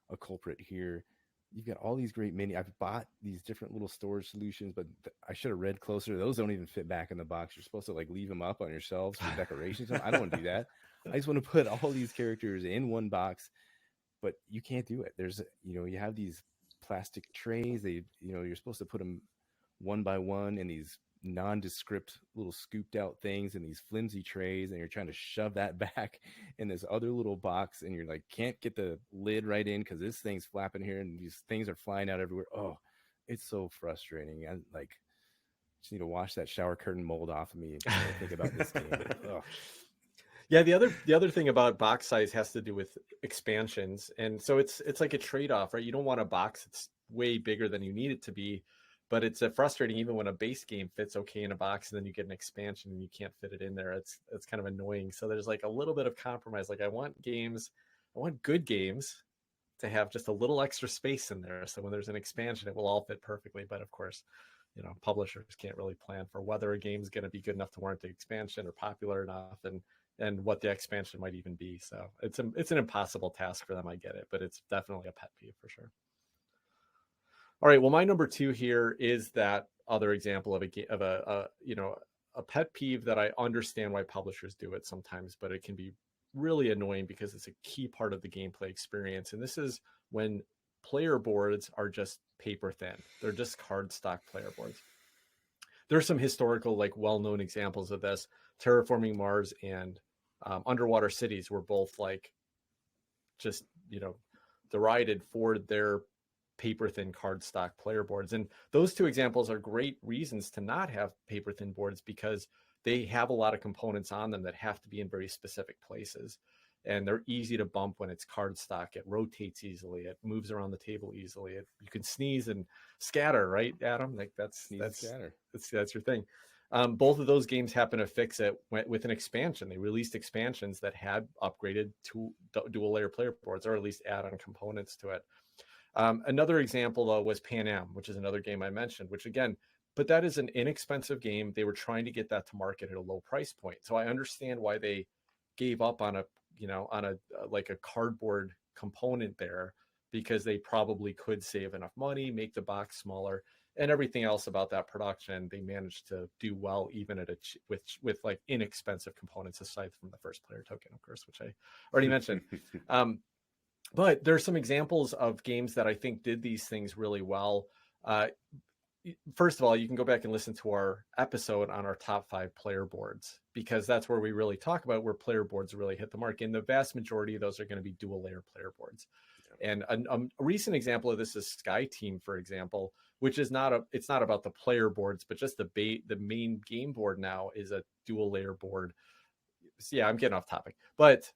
a culprit here. You've got all these great mini. I've bought these different little storage solutions, but I should have read closer. Those don't even fit back in the box. You're supposed to like leave them up on your shelves for decorations. I don't want to do that. I just want to put all these characters in one box, but you can't do it. There's, you have these plastic trays. You're supposed to put them one by one in these nondescript little scooped out things in these flimsy trays, and you're trying to shove that back in this other little box, and you're like, can't get the lid right in because this thing's flapping here and these things are flying out everywhere. Oh, it's so frustrating. I just need to wash that shower curtain mold off of me and think about this game. Oh. Yeah, the other thing about box size has to do with expansions, and so it's like a trade-off, right? You don't want a box that's way bigger than you need it to be, but it's frustrating even when a base game fits okay in a box and then you get an expansion and you can't fit it in there. It's kind of annoying. So there's like a little bit of compromise. Like I want good games to have just a little extra space in there. So when there's an expansion, it will all fit perfectly. But of course, publishers can't really plan for whether a game is going to be good enough to warrant the expansion or popular enough and what the expansion might even be. So it's an impossible task for them. I get it, but it's definitely a pet peeve for sure. All right. Well, my number 2 here is that other example of a pet peeve that I understand why publishers do it sometimes, but it can be really annoying because it's a key part of the gameplay experience. And this is when player boards are just paper thin. They're just cardstock player boards. There's some historical, like well-known examples of this. Terraforming Mars and Underwater Cities were both like just, derided for their paper thin cardstock player boards. And those two examples are great reasons to not have paper thin boards, because they have a lot of components on them that have to be in very specific places. And they're easy to bump when it's cardstock. It rotates easily. It moves around the table easily. You can sneeze and scatter, right, Adam? Like that's your thing. Both of those games happen to fix it with an expansion. They released expansions that had upgraded to dual layer player boards, or at least add-on components to it. Another example, though, was Pan Am, which is another game I mentioned, which again, but that is an inexpensive game. They were trying to get that to market at a low price point. So I understand why they gave up on a cardboard component there, because they probably could save enough money, make the box smaller, and everything else about that production. They managed to do well, even at with like inexpensive components, aside from the first player token, of course, which I already mentioned. But there's some examples of games that I think did these things really well. First of all, you can go back and listen to our episode on our top 5 player boards, because that's where we really talk about where player boards really hit the mark. And the vast majority of those are going to be dual layer player boards. And a recent example of this is Sky Team, for example, which is it's not about the player boards, but just the main game board now is a dual layer board. So yeah, I'm getting off topic, but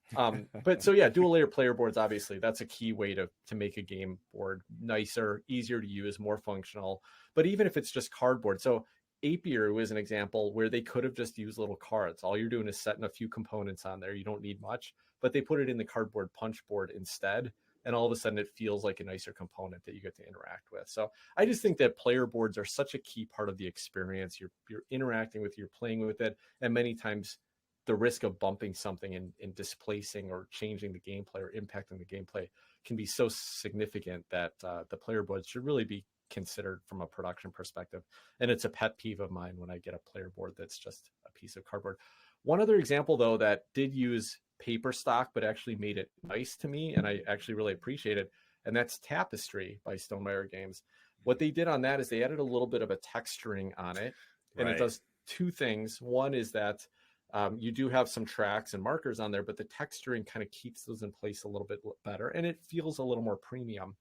so yeah, dual layer player boards, obviously that's a key way to make a game board nicer, easier to use, more functional. But even if it's just cardboard, so Apiary was an example where they could have just used little cards. All you're doing is setting a few components on there. You don't need much, but they put it in the cardboard punch board instead. And all of a sudden it feels like a nicer component that you get to interact with. So I just think that player boards are such a key part of the experience. You're interacting with, you're playing with it. And many times the risk of bumping something and displacing or changing the gameplay or impacting the gameplay can be so significant that the player boards should really be considered from a production perspective. And it's a pet peeve of mine when I get a player board that's just a piece of cardboard. One other example, though, that did use paper stock but actually made it nice to me, and I actually really appreciate it, and that's Tapestry by Stonemaier Games. What they did on that is they added a little bit of a texturing on it, and It does two things. One is that you do have some tracks and markers on there, but the texturing kind of keeps those in place a little bit better, and it feels a little more premium.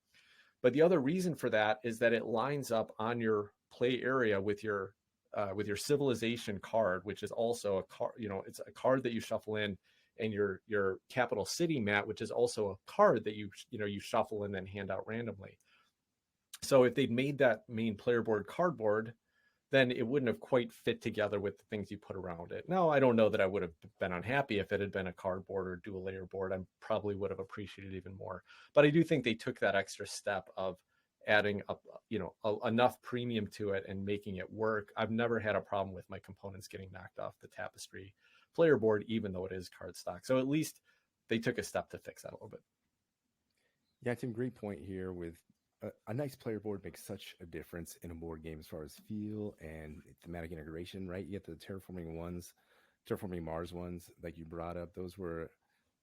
But the other reason for that is that it lines up on your play area with your civilization card, which is also a card. It's a card that you shuffle in, and your capital city mat, which is also a card that you shuffle and then hand out randomly. So if they'd made that main player board cardboard, then it wouldn't have quite fit together with the things you put around it. Now, I don't know that I would have been unhappy if it had been a cardboard or dual layer board. I probably would have appreciated it even more. But I do think they took that extra step of adding up, enough premium to it and making it work. I've never had a problem with my components getting knocked off the Tapestry player board, even though it is cardstock. So at least they took a step to fix that a little bit. Yeah, Tim, great point here. With a nice player board makes such a difference in a board game as far as feel and thematic integration, right? You get the Terraforming Mars ones like you brought up. Those were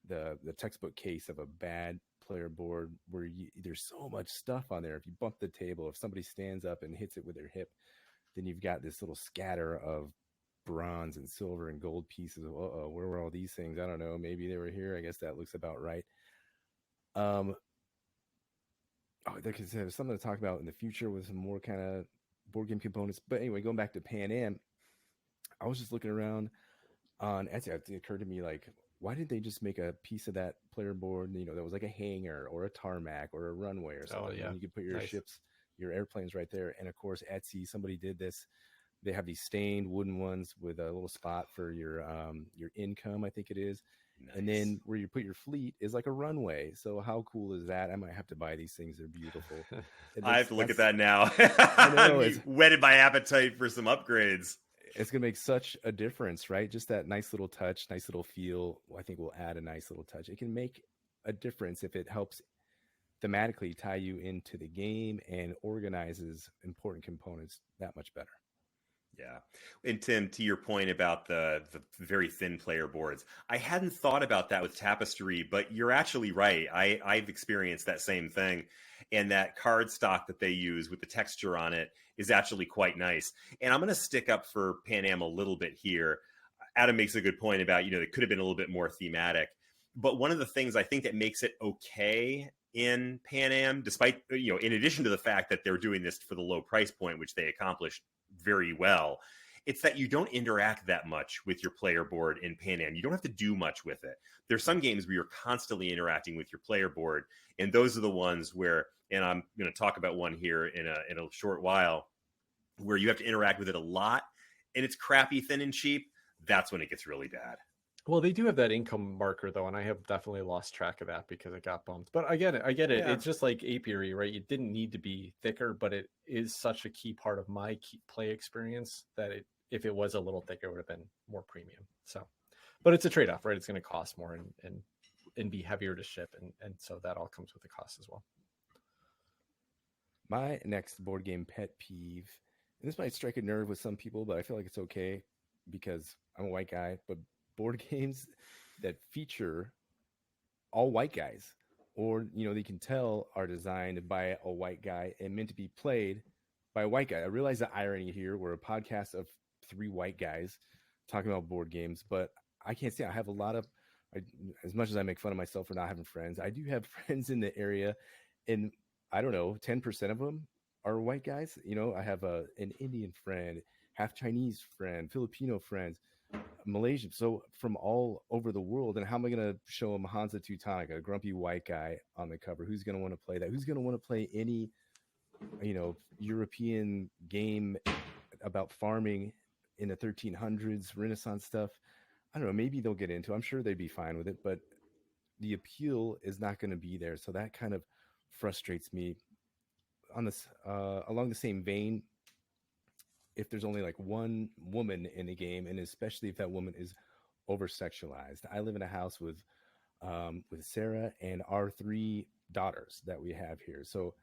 the textbook case of a bad player board where there's so much stuff on there. If you bump the table, if somebody stands up and hits it with their hip, then you've got this little scatter of bronze and silver and gold pieces. Where were all these things? I don't know. Maybe they were here. I guess that looks about right. There's something to talk about in the future with some more kind of board game components. But anyway, going back to Pan Am, I was just looking around on Etsy. It occurred to me, like, why didn't they just make a piece of that player board, that was like a hangar or a tarmac or a runway or something? And you could put your ships, your airplanes right there. And of course, Etsy, somebody did this. They have these stained wooden ones with a little spot for your income, I think it is. Nice. And then where you put your fleet is like a runway. So how cool is that? I might have to buy these things. They're beautiful. I have to look at that now. I'm whetted my appetite for some upgrades. It's going to make such a difference, right? Just that nice little touch, nice little feel. I think will add a nice little touch. It can make a difference if it helps thematically tie you into the game and organizes important components that much better. Yeah. And Tim, to your point about the very thin player boards, I hadn't thought about that with Tapestry, but you're actually right. I've experienced that same thing. And that card stock that they use with the texture on it is actually quite nice. And I'm going to stick up for Pan Am a little bit here. Adam makes a good point about, it could have been a little bit more thematic. But one of the things I think that makes it okay in Pan Am, despite, in addition to the fact that they're doing this for the low price point, which they accomplished very well, it's that you don't interact that much with your player board in Pan Am. You don't have to do much with it. There's some games where you're constantly interacting with your player board, and those are the ones where, and I'm going to talk about one here in a short while, where you have to interact with it a lot, and it's crappy, thin, and cheap. That's when it gets really bad. Well, they do have that income marker though, and I have definitely lost track of that because it got bumped. But I get it. Yeah. It's just like Apiary, right? It didn't need to be thicker, but it is such a key part of my play experience that if it was a little thicker, it would have been more premium. So, but it's a trade-off, right? It's going to cost more and be heavier to ship, and so that all comes with a cost as well. My next board game pet peeve, and this might strike a nerve with some people, but I feel like it's okay because I'm a white guy, but board games that feature all white guys, or they can tell are designed by a white guy and meant to be played by a white guy. I realize the irony here. We're a podcast of 3 white guys talking about board games, but I can't say I have a lot of, as much as I make fun of myself for not having friends, I do have friends in the area, and I don't know, 10% of them are white guys. I have an Indian friend, half Chinese friend, Filipino friends, Malaysian, so from all over the world. And how am I going to show them Hansa Teutonica, a grumpy white guy on the cover? Who's going to want to play that? Who's going to want to play any European game about farming in the 1300s, Renaissance stuff? I don't know, maybe they'll get into it. I'm sure they'd be fine with it, but the appeal is not going to be there. So that kind of frustrates me. On this along the same vein, if there's only like one woman in a game, and especially if that woman is over sexualized. I live in a house with Sarah and our 3 daughters that we have here. So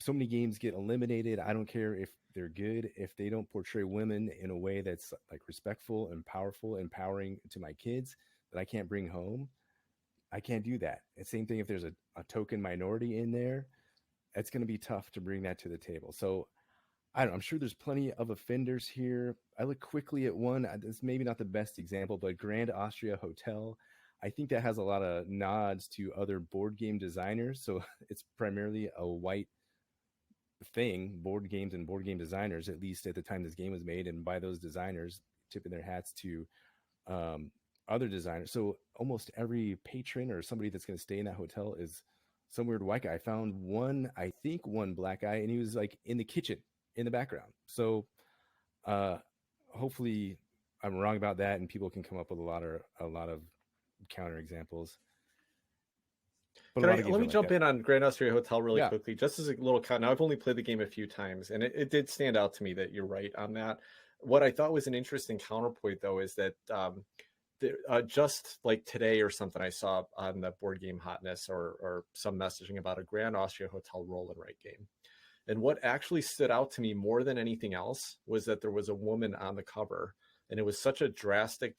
many games get eliminated. I don't care if they're good, if they don't portray women in a way that's like respectful and powerful, empowering to my kids that I can't bring home. I can't do that. And same thing if there's a token minority in there, it's going to be tough to bring that to the table. So I don't know, I'm sure there's plenty of offenders here. I look quickly at one. It's maybe not the best example, but Grand Austria Hotel. I think that has a lot of nods to other board game designers. So it's primarily a white thing, board games and board game designers, at least at the time this game was made. And by those designers, tipping their hats to other designers. So almost every patron or somebody that's going to stay in that hotel is some weird white guy. I found one black guy, and he was like in the kitchen in the background. So hopefully I'm wrong about that, and people can come up with a lot of counter examples. Let me jump in on Grand Austria Hotel really quickly, just as a little cut. Now, I've only played the game a few times, and it did stand out to me that you're right on that. What I thought was an interesting counterpoint, though, is that just like today or something, I saw on the Board Game Hotness or some messaging about a Grand Austria Hotel roll and write game. And what actually stood out to me more than anything else was that there was a woman on the cover, and it was such a drastic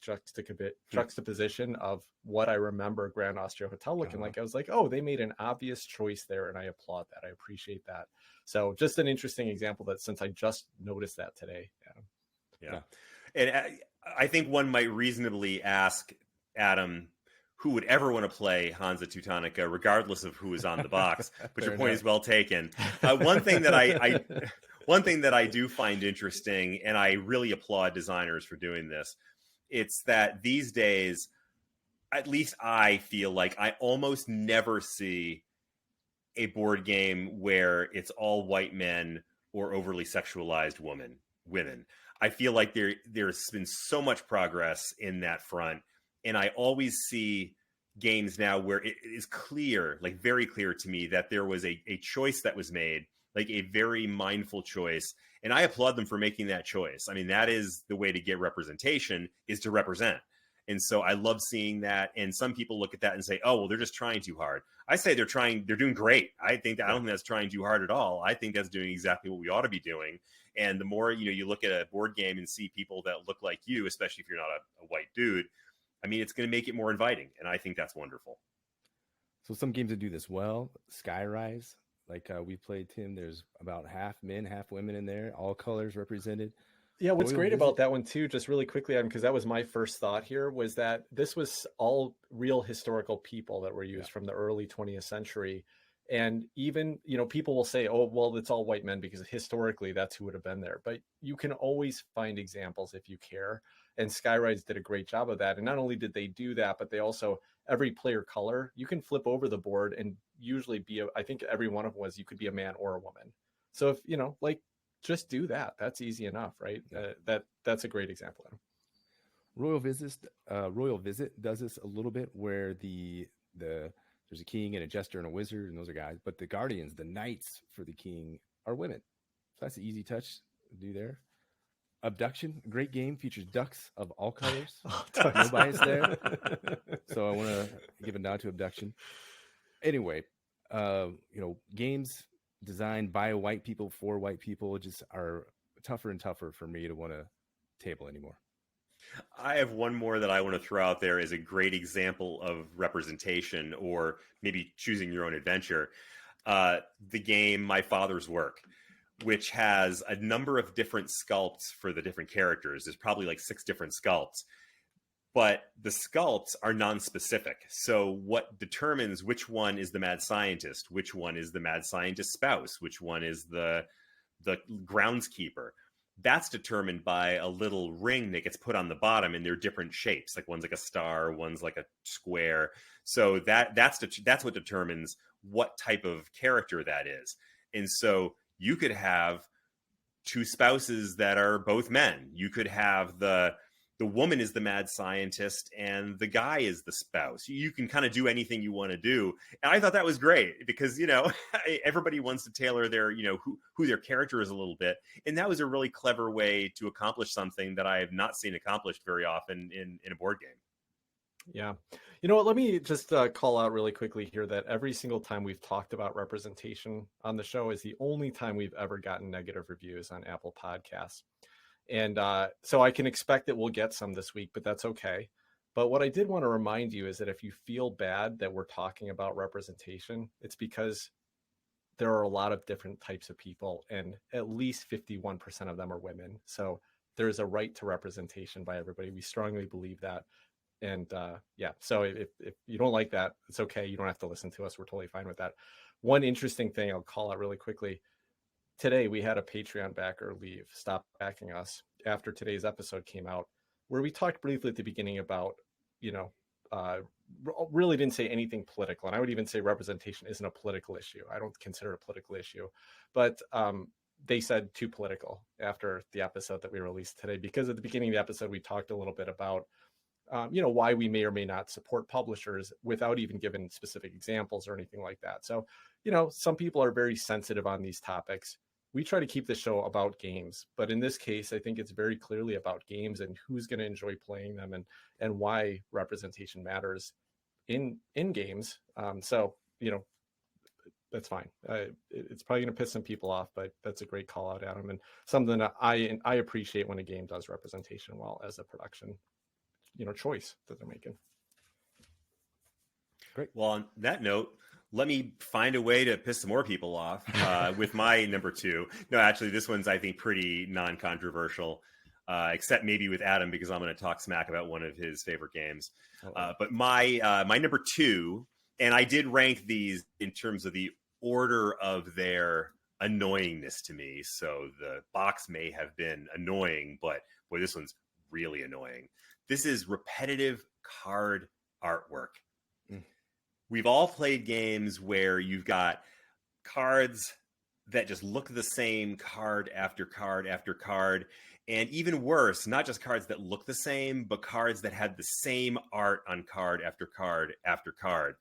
juxtaposition of what I remember Grand Austria Hotel looking like. I was like, oh, they made an obvious choice there, and I applaud that. I appreciate that. So just an interesting example that since I just noticed that today. Yeah. And I think one might reasonably ask Adam, who would ever want to play Hansa Teutonica, regardless of who is on the box. But your point is well taken. One thing that I do find interesting, and I really applaud designers for doing this, it's that these days, at least I feel like I almost never see a board game where it's all white men or overly sexualized women. I feel like there's been so much progress in that front. And I always see games now where it is clear, like very clear to me, that there was a choice that was made, like a very mindful choice. And I applaud them for making that choice. I mean, that is the way to get representation, is to represent. And so I love seeing that. And some people look at that and say, oh, well, they're just trying too hard. I say they're doing great. I don't think that's trying too hard at all. I think that's doing exactly what we ought to be doing. And the more, you look at a board game and see people that look like you, especially if you're not a white dude, I mean, it's going to make it more inviting. And I think that's wonderful. So some games that do this well, Skyrise, like we played, Tim, there's about half men, half women in there, all colors represented. Yeah, what's Royal great about Visit. that one too, just really quickly, because that was my first thought here, was that this was all real historical people that were Yeah. used from the early 20th century. And even, people will say, oh, well, it's all white men because historically that's who would have been there. But you can always find examples if you care. And Skyrise did a great job of that. And not only did they do that, but they also, every player color, you can flip over the board and usually I think every one of them was, you could be a man or a woman. So if, like, just do that. That's easy enough, right? Yeah. That's a great example. Royal Visit does this a little bit, where there's a king and a jester and a wizard, and those are guys. But the guardians, the knights for the king, are women. So that's an easy touch to do there. Abduction, a great game, features ducks of all colors. No bias there. So I want to give a nod to Abduction. Anyway, games designed by white people for white people just are tougher and tougher for me to want to table anymore. I have one more that I want to throw out there as a great example of representation, or maybe choosing your own adventure. The game My Father's Work, which has a number of different sculpts for the different characters. There's probably like 6 different sculpts, but the sculpts are non-specific. So what determines which one is the mad scientist, which one is the mad scientist's spouse, which one is the groundskeeper, that's determined by a little ring that gets put on the bottom, and they're different shapes. Like one's like a star, one's like a square. So that's what determines what type of character that is. And so you could have 2 spouses that are both men. You could have the woman is the mad scientist and the guy is the spouse. You can kind of do anything you want to do. And I thought that was great because, everybody wants to tailor their, who their character is a little bit. And that was a really clever way to accomplish something that I have not seen accomplished very often in a board game. Yeah. You know what? Let me just call out really quickly here that every single time we've talked about representation on the show is the only time we've ever gotten negative reviews on Apple Podcasts. And so I can expect that we'll get some this week, but that's okay. But what I did want to remind you is that if you feel bad that we're talking about representation, it's because there are a lot of different types of people, and at least 51% of them are women. So there's a right to representation by everybody. We strongly believe that. And so if you don't like that, it's okay. You don't have to listen to us. We're totally fine with that. One interesting thing I'll call out really quickly. Today, we had a Patreon backer stop backing us after today's episode came out, where we talked briefly at the beginning about, really didn't say anything political. And I would even say representation isn't a political issue. I don't consider it a political issue. But they said too political after the episode that we released today, because at the beginning of the episode, we talked a little bit about why we may or may not support publishers without even giving specific examples or anything like that. So, some people are very sensitive on these topics. We try to keep the show about games, but in this case, I think it's very clearly about games and who's going to enjoy playing them, and why representation matters in games. So, that's fine. It's probably going to piss some people off, but that's a great call out, Adam, and something that I appreciate when a game does representation well as a production choice that they're making. Great. Well, on that note, let me find a way to piss some more people off with my number 2. No, actually, this one's, I think, pretty non-controversial, except maybe with Adam, because I'm going to talk smack about one of his favorite games. But my number 2, and I did rank these in terms of the order of their annoyingness to me. So the box may have been annoying, but boy, this one's really annoying. This is repetitive card artwork. We've all played games where you've got cards that just look the same, card after card after card. And even worse, not just cards that look the same, but cards that had the same art on card after card after card,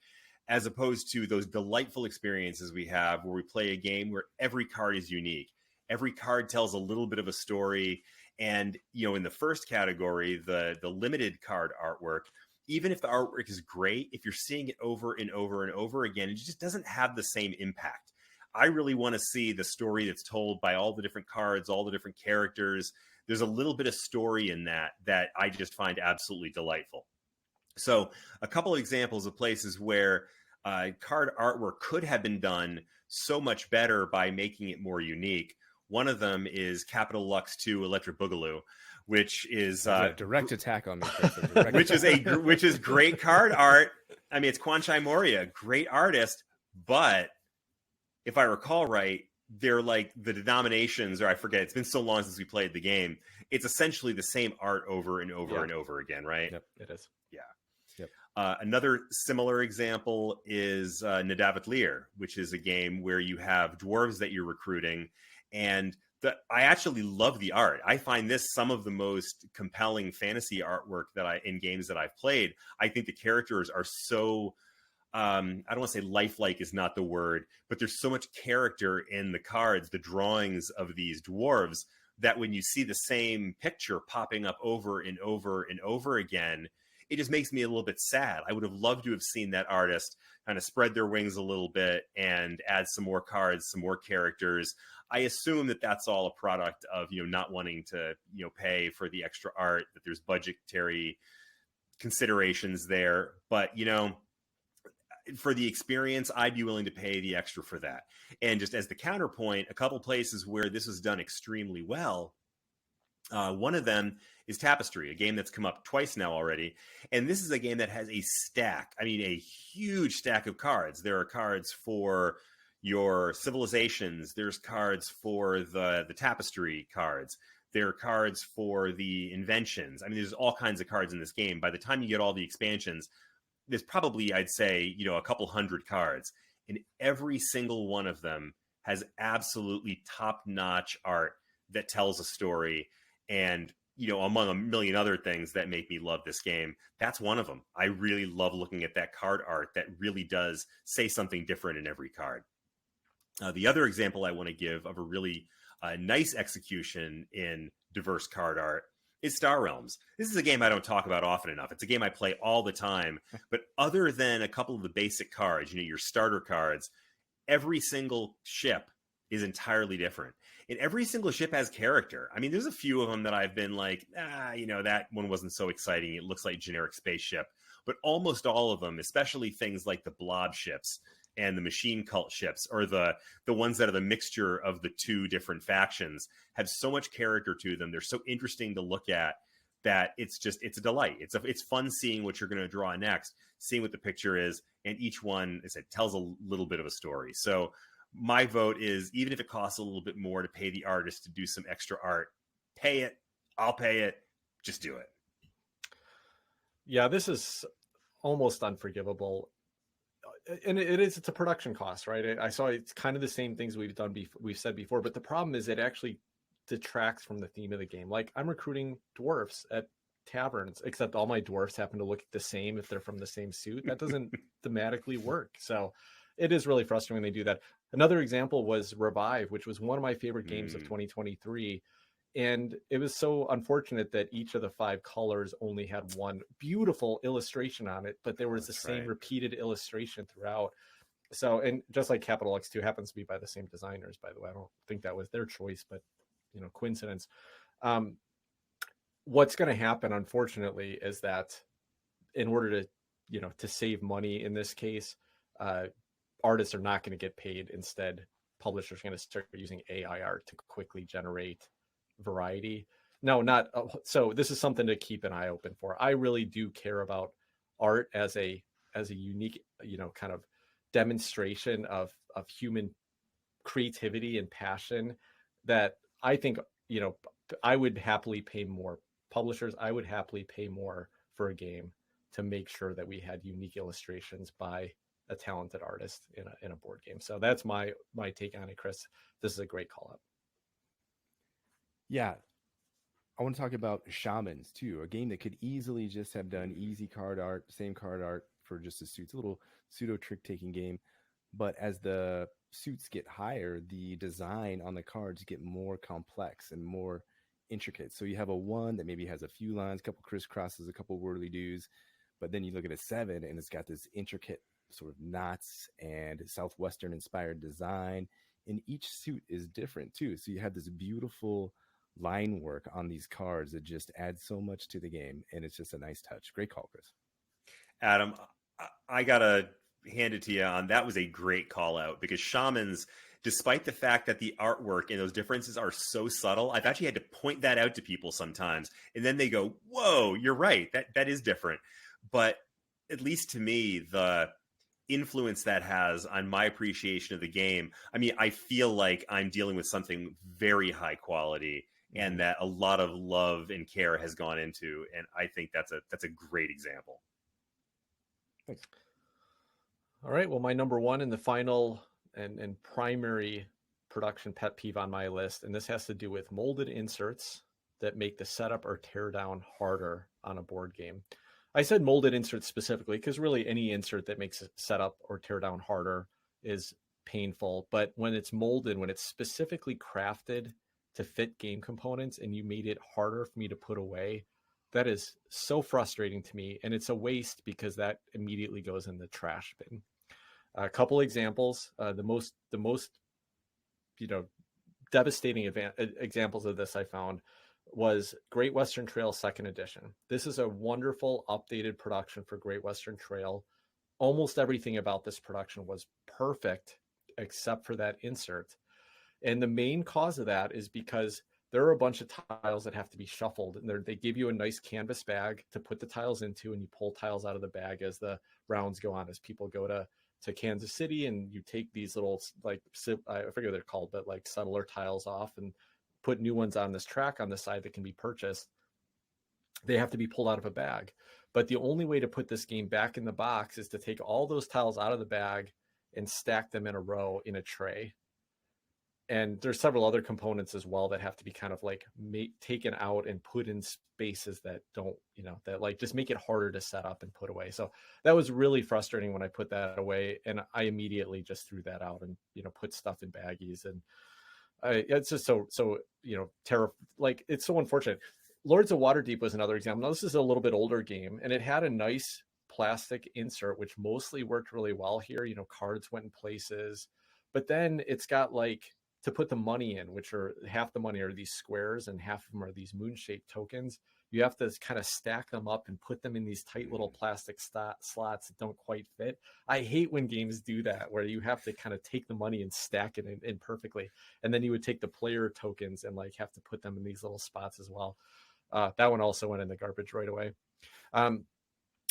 as opposed to those delightful experiences we have where we play a game where every card is unique. Every card tells a little bit of a story. And, in the first category, the limited card artwork, even if the artwork is great, if you're seeing it over and over and over again, it just doesn't have the same impact. I really want to see the story that's told by all the different cards, all the different characters. There's a little bit of story in that I just find absolutely delightful. So a couple of examples of places where card artwork could have been done so much better by making it more unique. One of them is Capital Lux 2 Electric Boogaloo, which is direct attack on me, Chris. which is great card art. I mean, it's Kwanchai Moria, great artist, but if I recall right, they're like the denominations, or I forget. It's been so long since we played the game. It's essentially the same art over and over and over again, right? Yep, it is. Yeah. Yep. Another similar example is Nadavat Lear, which is a game where you have dwarves that you're recruiting, and I actually love the art. I find this some of the most compelling fantasy artwork in games that I've played. I think the characters are so I don't want to say lifelike is not the word, but there's so much character in the cards, the drawings of these dwarves, that when you see the same picture popping up over and over and over again, it just makes me a little bit sad. I would have loved to have seen that artist kind of spread their wings a little bit and add some more cards, some more characters. I assume that that's all a product of, not wanting to, pay for the extra art, that there's budgetary considerations there. But, for the experience, I'd be willing to pay the extra for that. And just as the counterpoint, a couple places where this is done extremely well. One of them is Tapestry, a game that's come up twice now already. And this is a game that has a huge stack of cards. There are cards for your civilizations. There's cards for the Tapestry cards. There are cards for the inventions. I mean, there's all kinds of cards in this game. By the time you get all the expansions, there's probably, I'd say, a couple hundred cards. And every single one of them has absolutely top-notch art that tells a story. And, among a million other things that make me love this game, that's one of them. I really love looking at that card art that really does say something different in every card. The other example I want to give of a really nice execution in diverse card art is Star Realms. This is a game I don't talk about often enough. It's a game I play all the time. But other than a couple of the basic cards, your starter cards, every single ship is entirely different. And every single ship has character. I mean, there's a few of them that I've been like, that one wasn't so exciting. It looks like generic spaceship. But almost all of them, especially things like the blob ships and the machine cult ships, or the ones that are the mixture of the two different factions, have so much character to them. They're so interesting to look at that it's a delight. It's fun seeing what you're going to draw next, seeing what the picture is, and each one, as I said, tells a little bit of a story. So my vote is, even if it costs a little bit more to pay the artist to do some extra art, pay it. I'll pay it. Just do it. Yeah, this is almost unforgivable. And it's a production cost, right? I saw it's kind of the same things we've said before, but the problem is it actually detracts from the theme of the game. Like, I'm recruiting dwarfs at taverns, except all my dwarfs happen to look the same if they're from the same suit. That doesn't thematically work. So it is really frustrating when they do that. Another example was Revive, which was one of my favorite games of 2023. And it was so unfortunate that each of the 5 colors only had one beautiful illustration on it, but there was the same repeated illustration throughout. So, and just like Capital X2 happens to be by the same designers, by the way. I don't think that was their choice, but coincidence. What's going to happen, unfortunately, is that in order to save money in this case, artists are not going to get paid. Instead, publishers are going to start using AI art to quickly generate variety. No, not so. This is something to keep an eye open for. I really do care about art as a unique, kind of demonstration of human creativity and passion that I think, I would happily pay more. Publishers, I would happily pay more for a game to make sure that we had unique illustrations by a talented artist in a board game. So that's my take on it, Chris. This is a great call out. Yeah, I want to talk about Shamans too, a game that could easily just have done easy card art, same card art for just the suits, a little pseudo trick taking game. But as the suits get higher, the design on the cards get more complex and more intricate. So you have a 1 that maybe has a few lines, a couple crisscrosses, a couple whirly-doos, but then you look at a 7 and it's got this intricate sort of knots and Southwestern inspired design. And each suit is different too. So you have this beautiful line work on these cards that just adds so much to the game, and it's just a nice touch. Great call, Chris. Adam, I gotta hand it to you on that. Was a great call out, because Shamans despite the fact that the artwork and those differences are so subtle, I've actually had to point that out to people sometimes. And then they go, whoa, you're right. That is different. But at least to me, the influence that has on my appreciation of the game, I mean, I feel like I'm dealing with something very high quality and that a lot of love and care has gone into. And I think that's a great example. Thanks. All right. Well, my number one and the final and primary production pet peeve on my list, and this has to do with molded inserts that make the setup or tear down harder on a board game. I said molded inserts specifically because really any insert that makes it setup or tear down harder is painful. But when it's molded, when it's specifically crafted to fit game components and you made it harder for me to put away, that is so frustrating to me. And it's a waste because that immediately goes in the trash bin. A couple examples. The most devastating examples of this I found was Great Western Trail 2nd Edition. This is a wonderful updated production for Great Western Trail. Almost everything about this production was perfect except for that insert. And the main cause of that is because there are a bunch of tiles that have to be shuffled, and they give you a nice canvas bag to put the tiles into, and you pull tiles out of the bag as the rounds go on, as people go to Kansas City, and you take these little, like, I forget what they're called, but like settler tiles off and put new ones on this track on the side that can be purchased. They have to be pulled out of a bag. But the only way to put this game back in the box is to take all those tiles out of the bag and stack them in a row in a tray. And there's several other components as well that have to be kind of like taken out and put in spaces that don't, that like just make it harder to set up and put away. So that was really frustrating when I put that away, and I immediately just threw that out and, put stuff in baggies. And it's just so like, it's so unfortunate. Lords of Waterdeep was another example. Now, this is a little bit older game, and it had a nice plastic insert, which mostly worked really well here. Cards went in places, but then it's got like, to put the money in, which are half the money are these squares and half of them are these moon-shaped tokens. You have to kind of stack them up and put them in these tight little plastic slots that don't quite fit. I hate when games do that, where you have to kind of take the money and stack it in perfectly. And then you would take the player tokens and like have to put them in these little spots as well. That one also went in the garbage right away. I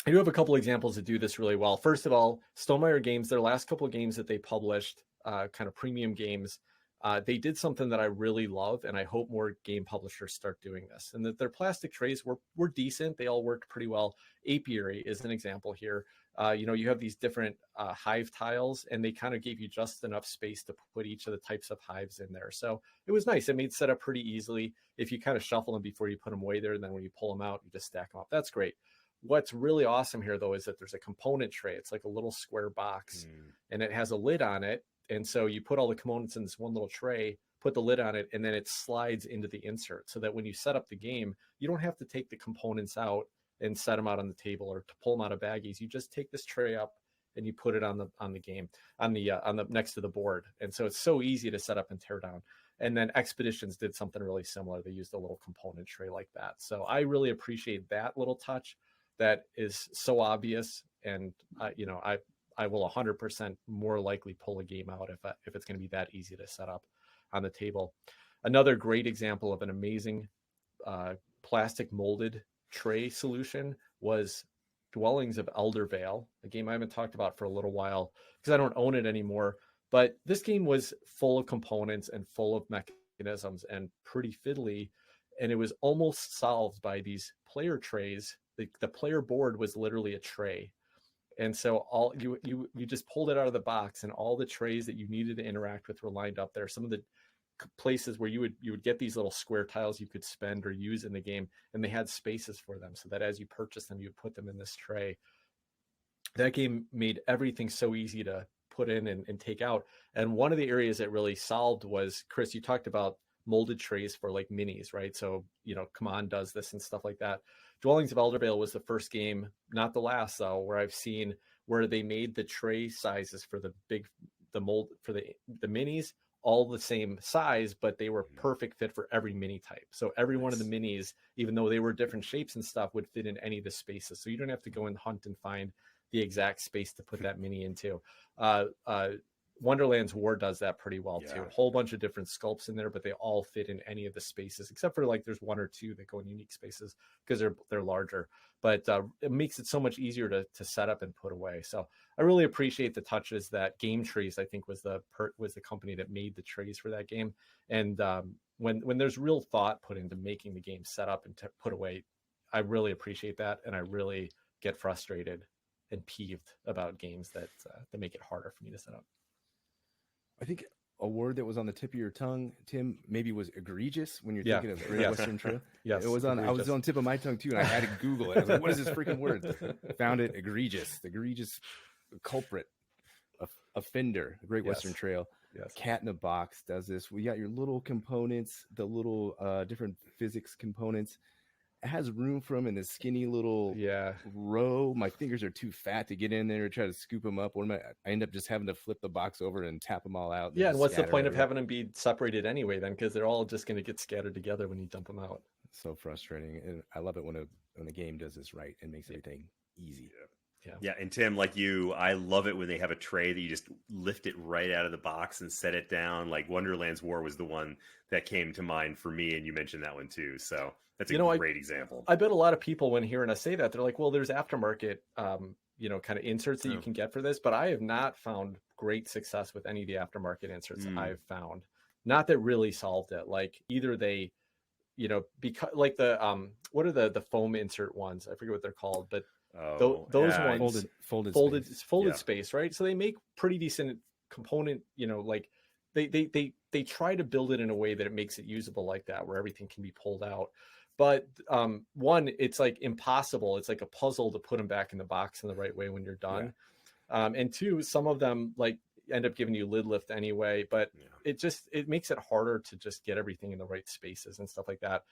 do have a couple examples that do this really well. First of all, Stonemaier Games, their last couple of games that they published, kind of premium games, they did something that I really love, and I hope more game publishers start doing this. And that their plastic trays were decent. They all worked pretty well. Apiary is an example here. You have these different hive tiles, and they kind of gave you just enough space to put each of the types of hives in there. So it was nice. It made setup pretty easily. If you kind of shuffle them before you put them away there, and then when you pull them out, you just stack them up. That's great. What's really awesome here, though, is that there's a component tray. It's like a little square box, and it has a lid on it. And so you put all the components in this one little tray, put the lid on it, and then it slides into the insert, so that when you set up the game, you don't have to take the components out and set them out on the table or to pull them out of baggies. You just take this tray up and you put it on the game, on the next to the board. And so it's so easy to set up and tear down. And then Expeditions did something really similar. They used a little component tray like that. So I really appreciate that little touch that is so obvious. And I will 100% more likely pull a game out if it's going to be that easy to set up on the table. Another great example of an amazing plastic molded tray solution was Dwellings of Eldervale, a game I haven't talked about for a little while because I don't own it anymore. But this game was full of components and full of mechanisms and pretty fiddly, and it was almost solved by these player trays. The player board was literally a tray. And so all you just pulled it out of the box, and all the trays that you needed to interact with were lined up there. Some of the places where you would get these little square tiles you could spend or use in the game, and they had spaces for them, so that as you purchase them, you would put them in this tray. That game made everything so easy to put in and take out. And one of the areas that really solved was, Chris, you talked about molded trays for like minis, right? So, Command does this and stuff like that. Dwellings of Eldervale was the first game, not the last though, where I've seen where they made the tray sizes for the mold for the minis all the same size, but they were perfect fit for every mini type. So every one of the minis, even though they were different shapes and stuff, would fit in any of the spaces. So you don't have to go and hunt and find the exact space to put that mini into. Wonderland's War does that pretty well too. Yeah. A whole bunch of different sculpts in there, but they all fit in any of the spaces, except for like there's one or two that go in unique spaces because they're larger. But it makes it so much easier to set up and put away. So I really appreciate the touches that Game Trees, I think, was the company that made the trays for that game. And when there's real thought put into making the game set up and put away, I really appreciate that, and I really get frustrated and peeved about games that make it harder for me to set up. I think a word that was on the tip of your tongue, Tim, maybe was egregious when you're thinking of Great Western Trail. Yes, it was on. Egregious. I was on the tip of my tongue too, and I had to Google it. I was like, "What is this freaking word?" Found it. Egregious. The egregious culprit, offender. The Great Western Trail. Yes. Cat in a Box does this. We got your little components, the little different physics components. It has room for them in this skinny little row. My fingers are too fat to get in there and try to scoop them up. I end up just having to flip the box over and tap them all out. Yeah, and what's the point of having them be separated anyway then? Because they're all just going to get scattered together when you dump them out. It's so frustrating. And I love it when a game does this right and makes everything easy. Yeah, and Tim, like you, I love it when they have a tray that you just lift it right out of the box and set it down. Like Wonderland's War was the one that came to mind for me, and you mentioned that one too. So that's a great example. I bet a lot of people, when hearing us say that, they're like, well, there's aftermarket, kind of inserts that you can get for this, but I have not found great success with any of the aftermarket inserts I've found. Not that really solved it. Like either they, because like the, what are the foam insert ones? I forget what they're called, but those ones folded space, right? So they make pretty decent component, like they try to build it in a way that it makes it usable like that, where everything can be pulled out. But one, it's like impossible. It's like a puzzle to put them back in the box in the right way when you're done. And two, some of them like end up giving you lid lift anyway, but it makes it harder to just get everything in the right spaces and stuff like that.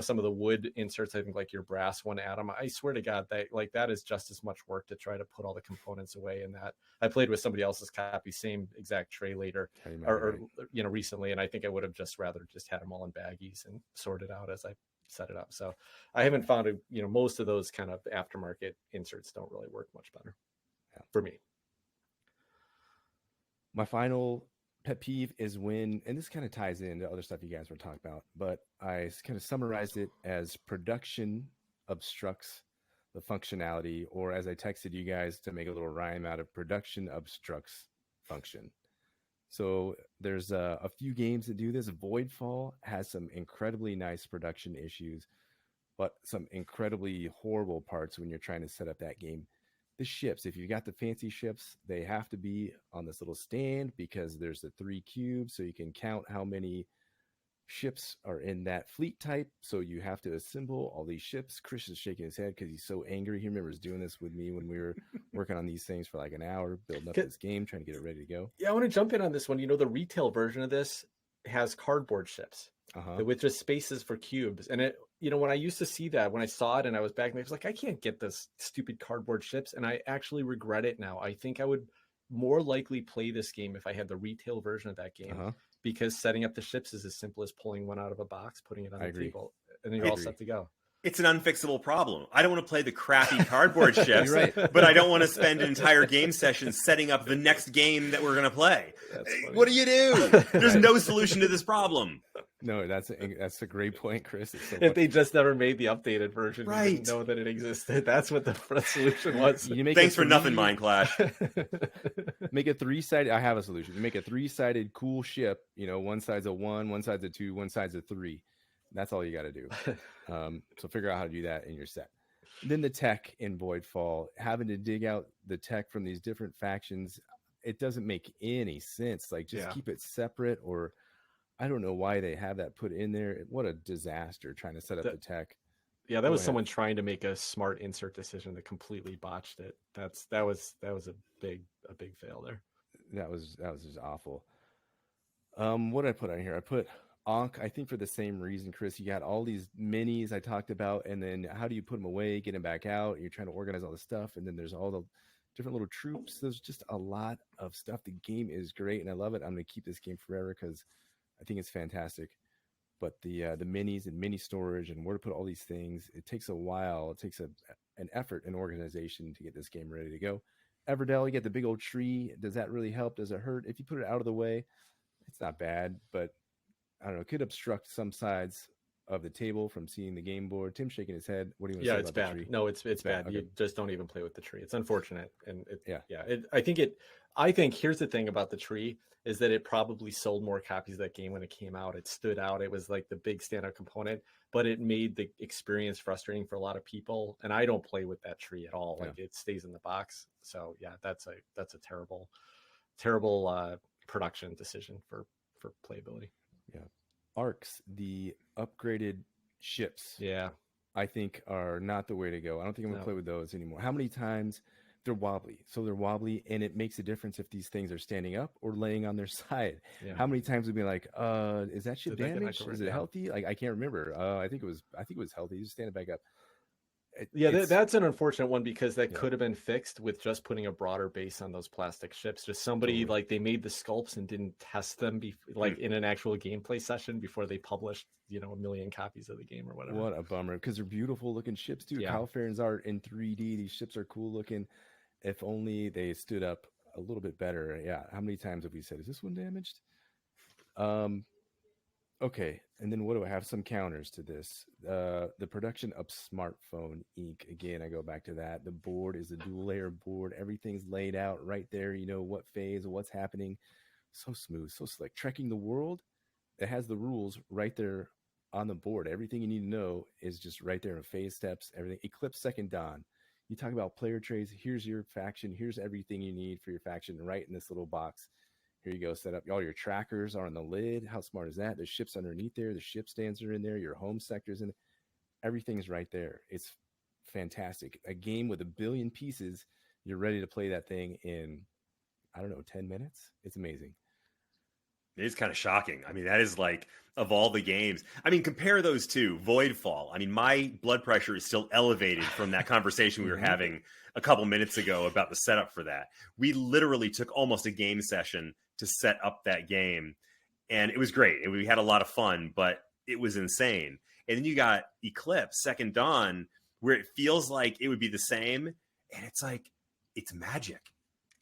Some of the wood inserts, I think like your brass one, Adam, I swear to God, that is just as much work to try to put all the components away in that. I played with somebody else's copy, same exact tray later, or recently, and I think I would have just rather just had them all in baggies and sorted out as I set it up. So I haven't found most of those kind of aftermarket inserts don't really work much better for me. My final pet peeve is when, and this kind of ties into other stuff you guys were talking about, but I kind of summarized it as production obstructs the functionality, or as I texted you guys to make a little rhyme out of, production obstructs function. So there's a few games that do this. Voidfall has some incredibly nice production issues, but some incredibly horrible parts when you're trying to set up that game. The ships, if you got the fancy ships, they have to be on this little stand because there's the 3 cubes, so you can count how many ships are in that fleet type. So you have to assemble all these ships. Chris is shaking his head because he's so angry. He remembers doing this with me when we were working on these things for like an hour, building up this game, trying to get it ready to go. Yeah, I want to jump in on this one. The retail version of this has cardboard ships with just spaces for cubes. And it, when I used to see that, when I saw it and I was back, and I was like, I can't get this stupid cardboard ships. And I actually regret it now. I think I would more likely play this game if I had the retail version of that game, because setting up the ships is as simple as pulling one out of a box, putting it on the table, and then you're all set to go. It's an unfixable problem. I don't want to play the crappy cardboard ships, but I don't want to spend an entire game session setting up the next game that we're going to play. What do you do? There's no solution to this problem. No, that's a great point, Chris. If they just never made the updated version, you didn't know that it existed. That's what the solution was. Thanks for nothing, Mind Clash. Make a 3-sided. I have a solution. You make a 3-sided cool ship. One side's a 1, one side's a 2, one side's a 3. That's all you got to do. So figure out how to do that in your set. Then the tech in Voidfall, having to dig out the tech from these different factions, it doesn't make any sense. Like, just keep it separate, or I don't know why they have that put in there. What a disaster trying to set up the tech. Yeah, that was someone trying to make a smart insert decision that completely botched it. That was a big fail there. That was just awful. What did I put on here? I put Ankh, I think for the same reason, Chris. You got all these minis I talked about, and then how do you put them away, get them back out? You're trying to organize all the stuff, and then there's all the different little troops. There's just a lot of stuff. The game is great, and I love it. I'm going to keep this game forever because I think it's fantastic. But the minis and mini storage and where to put all these things, it takes a while. It takes an effort and organization to get this game ready to go. Everdell, you get the big old tree. Does that really help? Does it hurt? If you put it out of the way, it's not bad, but I don't know, it could obstruct some sides of the table from seeing the game board. Tim's shaking his head. What do you want to say it's about bad. the tree? No, it's bad. Okay. You just don't even play with the tree. It's unfortunate. And Yeah. I think here's the thing about the tree is that it probably sold more copies of that game when it came out. It stood out. It was like the big standout component, but it made the experience frustrating for a lot of people. And I don't play with that tree at all. Like it stays in the box. So yeah, that's a terrible production decision for playability. Yeah. Arcs, the upgraded ships, Yeah, I think are not the way to go. I don't think I'm going to play with those anymore. How many times they're wobbly? So they're wobbly, and it makes a difference if these things are standing up or laying on their side. Yeah. How many times would be like, is that ship damaged? Is it healthy? Like, I can't remember. I think it was healthy. Just stand it back up. That's an unfortunate one because that could have been fixed with just putting a broader base on those plastic ships. Just somebody like they made the sculpts and didn't test them in an actual gameplay session before they published, a million copies of the game or whatever. What a bummer, because they're beautiful looking ships too. Yeah. Kyle Farron's art in 3D. These ships are cool looking. If only they stood up a little bit better. Yeah. How many times have we said, is this one damaged? Okay, and then what do I have? Some counters to this. The production of smartphone ink. Again, I go back to that. The board is a dual layer board. Everything's laid out right there. You know what phase, what's happening. So smooth, so slick. Trekking the World, it has the rules right there on the board. Everything you need to know is just right there in phase steps, everything. Eclipse Second Dawn. You talk about player trays. Here's your faction. Here's everything you need for your faction right in this little box. Here you go, set up. All your trackers are on the lid. How smart is that? There's ships underneath there. The ship stands are in there. Your home sector's in. Everything's right there. It's fantastic. A game with 1 billion pieces. You're ready to play that thing in, 10 minutes. It's amazing. It is kind of shocking. I mean, that is like, of all the games, compare those two. Voidfall. My blood pressure is still elevated from that conversation we were having a couple minutes ago about the setup for that. We literally took almost a game session to set up that game, and it was great. And we had a lot of fun, but it was insane. And then you got Eclipse Second Dawn, where it feels like it would be the same, and it's like, it's magic.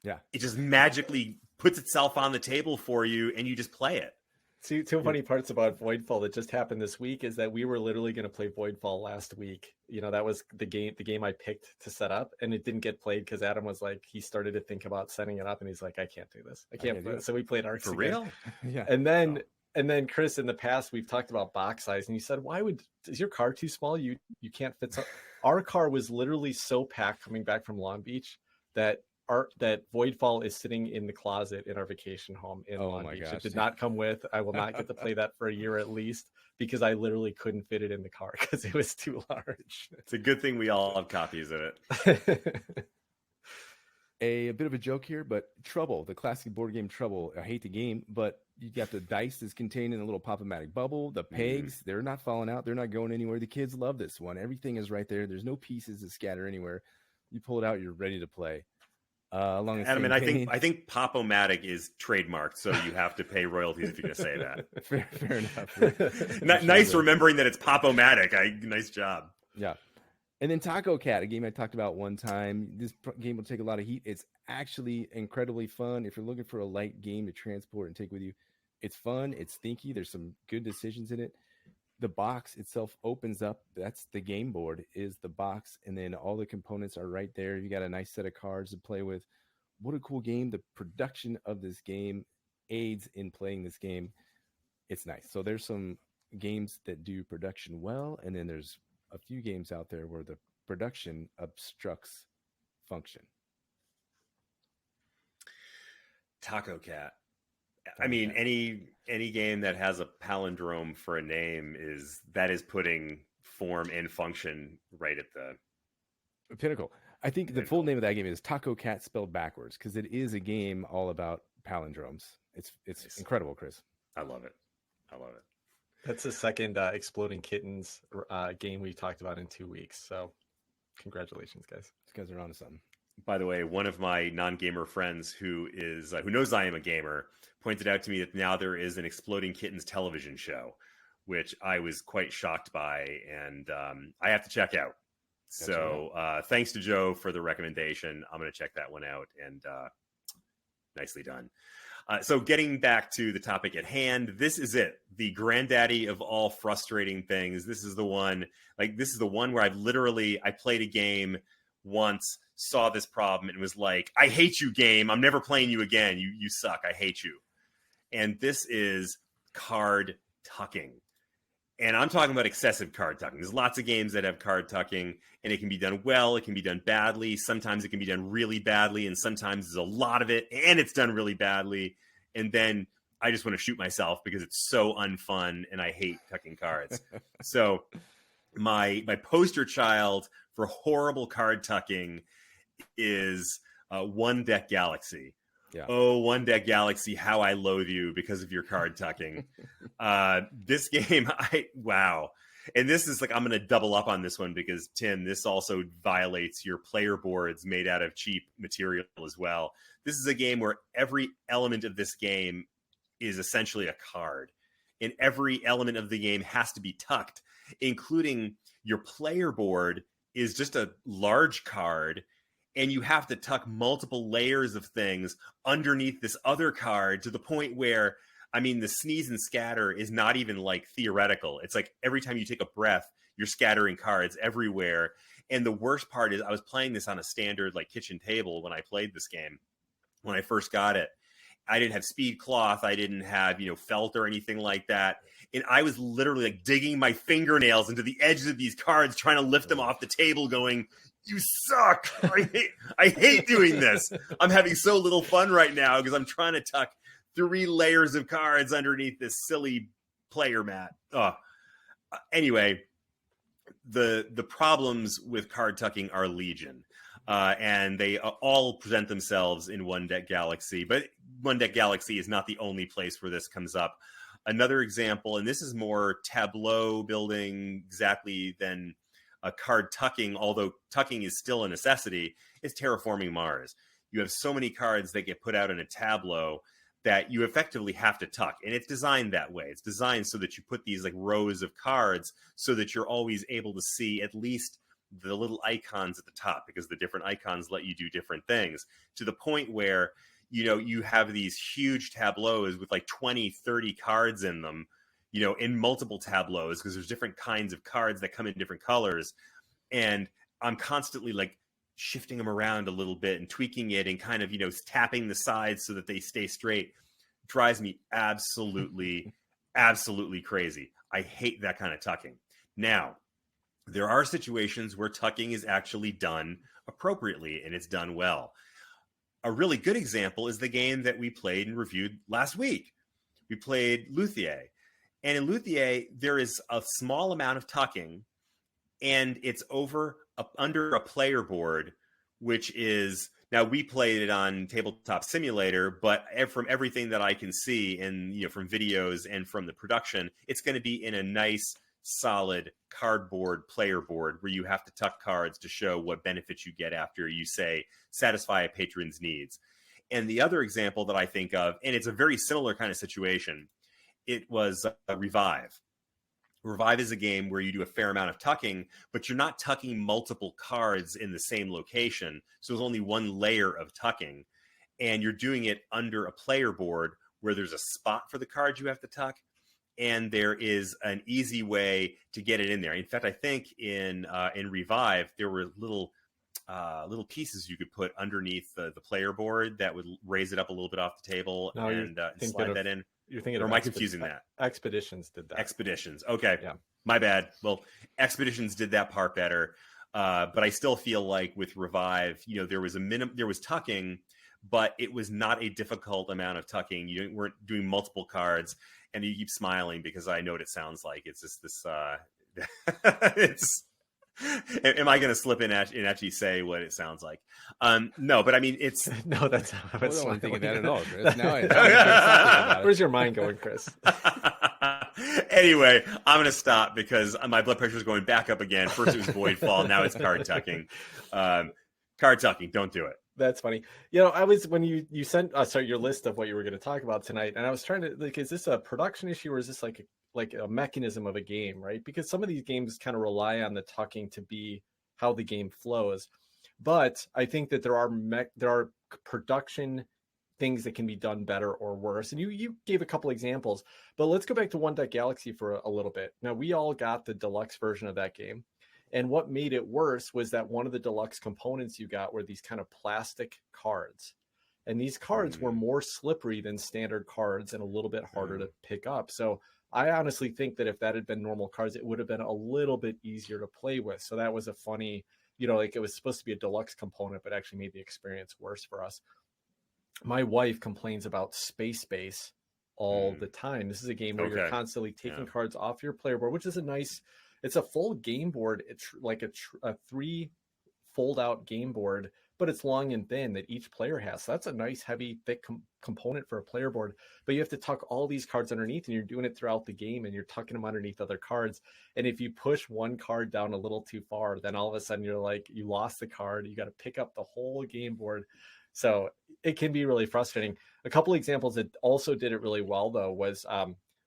Yeah. It just magically puts itself on the table for you, and you just play it. See, two funny parts about Voidfall that just happened this week is that we were literally going to play Voidfall last week. That was the game I picked to set up, and it didn't get played because Adam was like, he started to think about setting it up, and he's like, I can't do this. I can't play it. So we played Arcs for again. real. Yeah. And then Chris, in the past, we've talked about box size, and you said, is your car too small? You can't fit. Our car was literally so packed coming back from Long Beach that Voidfall is sitting in the closet in our vacation home in Long Beach. It did not come with. I will not get to play that for a year at least because I literally couldn't fit it in the car because it was too large. It's a good thing we all have copies of it. A bit of a joke here, but Trouble, the classic board game Trouble. I hate the game, but you got the dice that's contained in a little pop-o-matic bubble. The pegs, they're not falling out. They're not going anywhere. The kids love this one. Everything is right there. There's no pieces that scatter anywhere. You pull it out, you're ready to play. Along the Adam, and I think Pop-O-Matic is trademarked, so you have to pay royalties if you're going to say that. fair enough. Nice remembering that it's Pop-O-Matic. Nice job. Yeah. And then Taco Cat, a game I talked about one time. This game will take a lot of heat. It's actually incredibly fun. If you're looking for a light game to transport and take with you, it's fun. It's thinky. There's some good decisions in it. The box itself opens up. That's the game board is the box. And then all the components are right there. You got a nice set of cards to play with. What a cool game. The production of this game aids in playing this game. It's nice. So there's some games that do production well. And then there's a few games out there where the production obstructs function. Taco Cat. Any game that has a palindrome for a name is putting form and function right at the pinnacle. I think the full name of that game is Taco Cat spelled backwards because it is a game all about palindromes. It's nice. Incredible, Chris. I love it. That's the second Exploding Kittens game we talked about in 2 weeks. So congratulations, guys. These guys are on to something. By the way, one of my non-gamer friends who knows I am a gamer pointed out to me that now there is an Exploding Kittens television show, which I was quite shocked by, and I have to check out. So thanks to Joe for the recommendation. I'm going to check that one out, and nicely done. So getting back to the topic at hand, this is it. The granddaddy of all frustrating things. This is the one where I played a game once, saw this problem, and was like, I hate you, game. I'm never playing you again. You suck. I hate you. And this is card tucking. And I'm talking about excessive card tucking. There's lots of games that have card tucking, and it can be done well. It can be done badly. Sometimes it can be done really badly, and sometimes there's a lot of it, and it's done really badly. And then I just want to shoot myself because it's so unfun, and I hate tucking cards. So my poster child for horrible card tucking is One Deck Galaxy. Yeah. Oh, One Deck Galaxy, how I loathe you because of your card tucking. This game, wow. And this is like, I'm going to double up on this one because, Tim, this also violates your player boards made out of cheap material as well. This is a game where every element of this game is essentially a card. And every element of the game has to be tucked, including your player board is just a large card. And you have to tuck multiple layers of things underneath this other card to the point where, I mean, the sneeze and scatter is not even like theoretical. It's like every time you take a breath, you're scattering cards everywhere. And the worst part is I was playing this on a standard like kitchen table when I played this game. When I first got it, I didn't have speed cloth. I didn't have, felt or anything like that. And I was literally like digging my fingernails into the edges of these cards, trying to lift them off the table going, you suck. I hate doing this. I'm having so little fun right now because I'm trying to tuck 3 layers of cards underneath this silly player mat. Anyway, the problems with card tucking are legion. And they all present themselves in One Deck Galaxy. But One Deck Galaxy is not the only place where this comes up. Another example, and this is more tableau building exactly than card tucking, although tucking is still a necessity, is Terraforming Mars. You have so many cards that get put out in a tableau that you effectively have to tuck. And it's designed that way. It's designed so that you put these like rows of cards so that you're always able to see at least the little icons at the top, because the different icons let you do different things, to the point where, you have these huge tableaus with like 20, 30 cards in them, in multiple tableaus, because there's different kinds of cards that come in different colors. And I'm constantly like shifting them around a little bit and tweaking it and kind of, tapping the sides so that they stay straight. Drives me absolutely, absolutely crazy. I hate that kind of tucking. Now, there are situations where tucking is actually done appropriately and it's done well. A really good example is the game that we played and reviewed last week. We played Luthier. And in Luthier, there is a small amount of tucking, and it's under a player board, which is, now we played it on Tabletop Simulator, but from everything that I can see and from videos and from the production, it's going to be in a nice, solid cardboard player board where you have to tuck cards to show what benefits you get after you say satisfy a patron's needs. And the other example that I think of, and it's a very similar kind of situation, it was Revive. Revive is a game where you do a fair amount of tucking, but you're not tucking multiple cards in the same location. So there's only one layer of tucking, and you're doing it under a player board where there's a spot for the cards you have to tuck. And there is an easy way to get it in there. In fact, I think in Revive, there were little pieces you could put underneath the player board that would raise it up a little bit off the table and slide that in. You're thinking, or am I confusing that? Expeditions did that. Expeditions. Okay. Yeah. My bad. Well, Expeditions did that part better. But I still feel like with Revive, there was tucking, but it was not a difficult amount of tucking. You weren't doing multiple cards. And you keep smiling because I know what it sounds like. It's just this. Am I going to slip in and actually say what it sounds like? No, but I mean, it's no. That's not I wasn't thinking that at all, Chris. Now where's your mind going, Chris? Anyway, I'm going to stop because my blood pressure is going back up again. First it was void fall, now it's card tucking. Card tucking, don't do it. That's funny. I was, when you sent us your list of what you were going to talk about tonight, and I was trying to is this a production issue or is this like a mechanism of a game, right? Because some of these games kind of rely on the tucking to be how the game flows. But I think that there are production things that can be done better or worse. And you gave a couple examples, but let's go back to One Deck Galaxy for a little bit. Now, we all got the deluxe version of that game. And what made it worse was that one of the deluxe components you got were these kind of plastic cards. And these cards were more slippery than standard cards and a little bit harder to pick up. So I honestly think that if that had been normal cards, it would have been a little bit easier to play with. So that was a funny, like it was supposed to be a deluxe component, but actually made the experience worse for us. My wife complains about Space Base all the time. This is a game where you're constantly taking cards off your player board, which is it's a full game board. It's like a 3 fold out game board, but it's long and thin that each player has. So that's a nice, heavy, thick component for a player board. But you have to tuck all these cards underneath, and you're doing it throughout the game, and you're tucking them underneath other cards. And if you push one card down a little too far, then all of a sudden you're like, you lost the card. You got to pick up the whole game board. So it can be really frustrating. A couple examples that also did it really well, though, was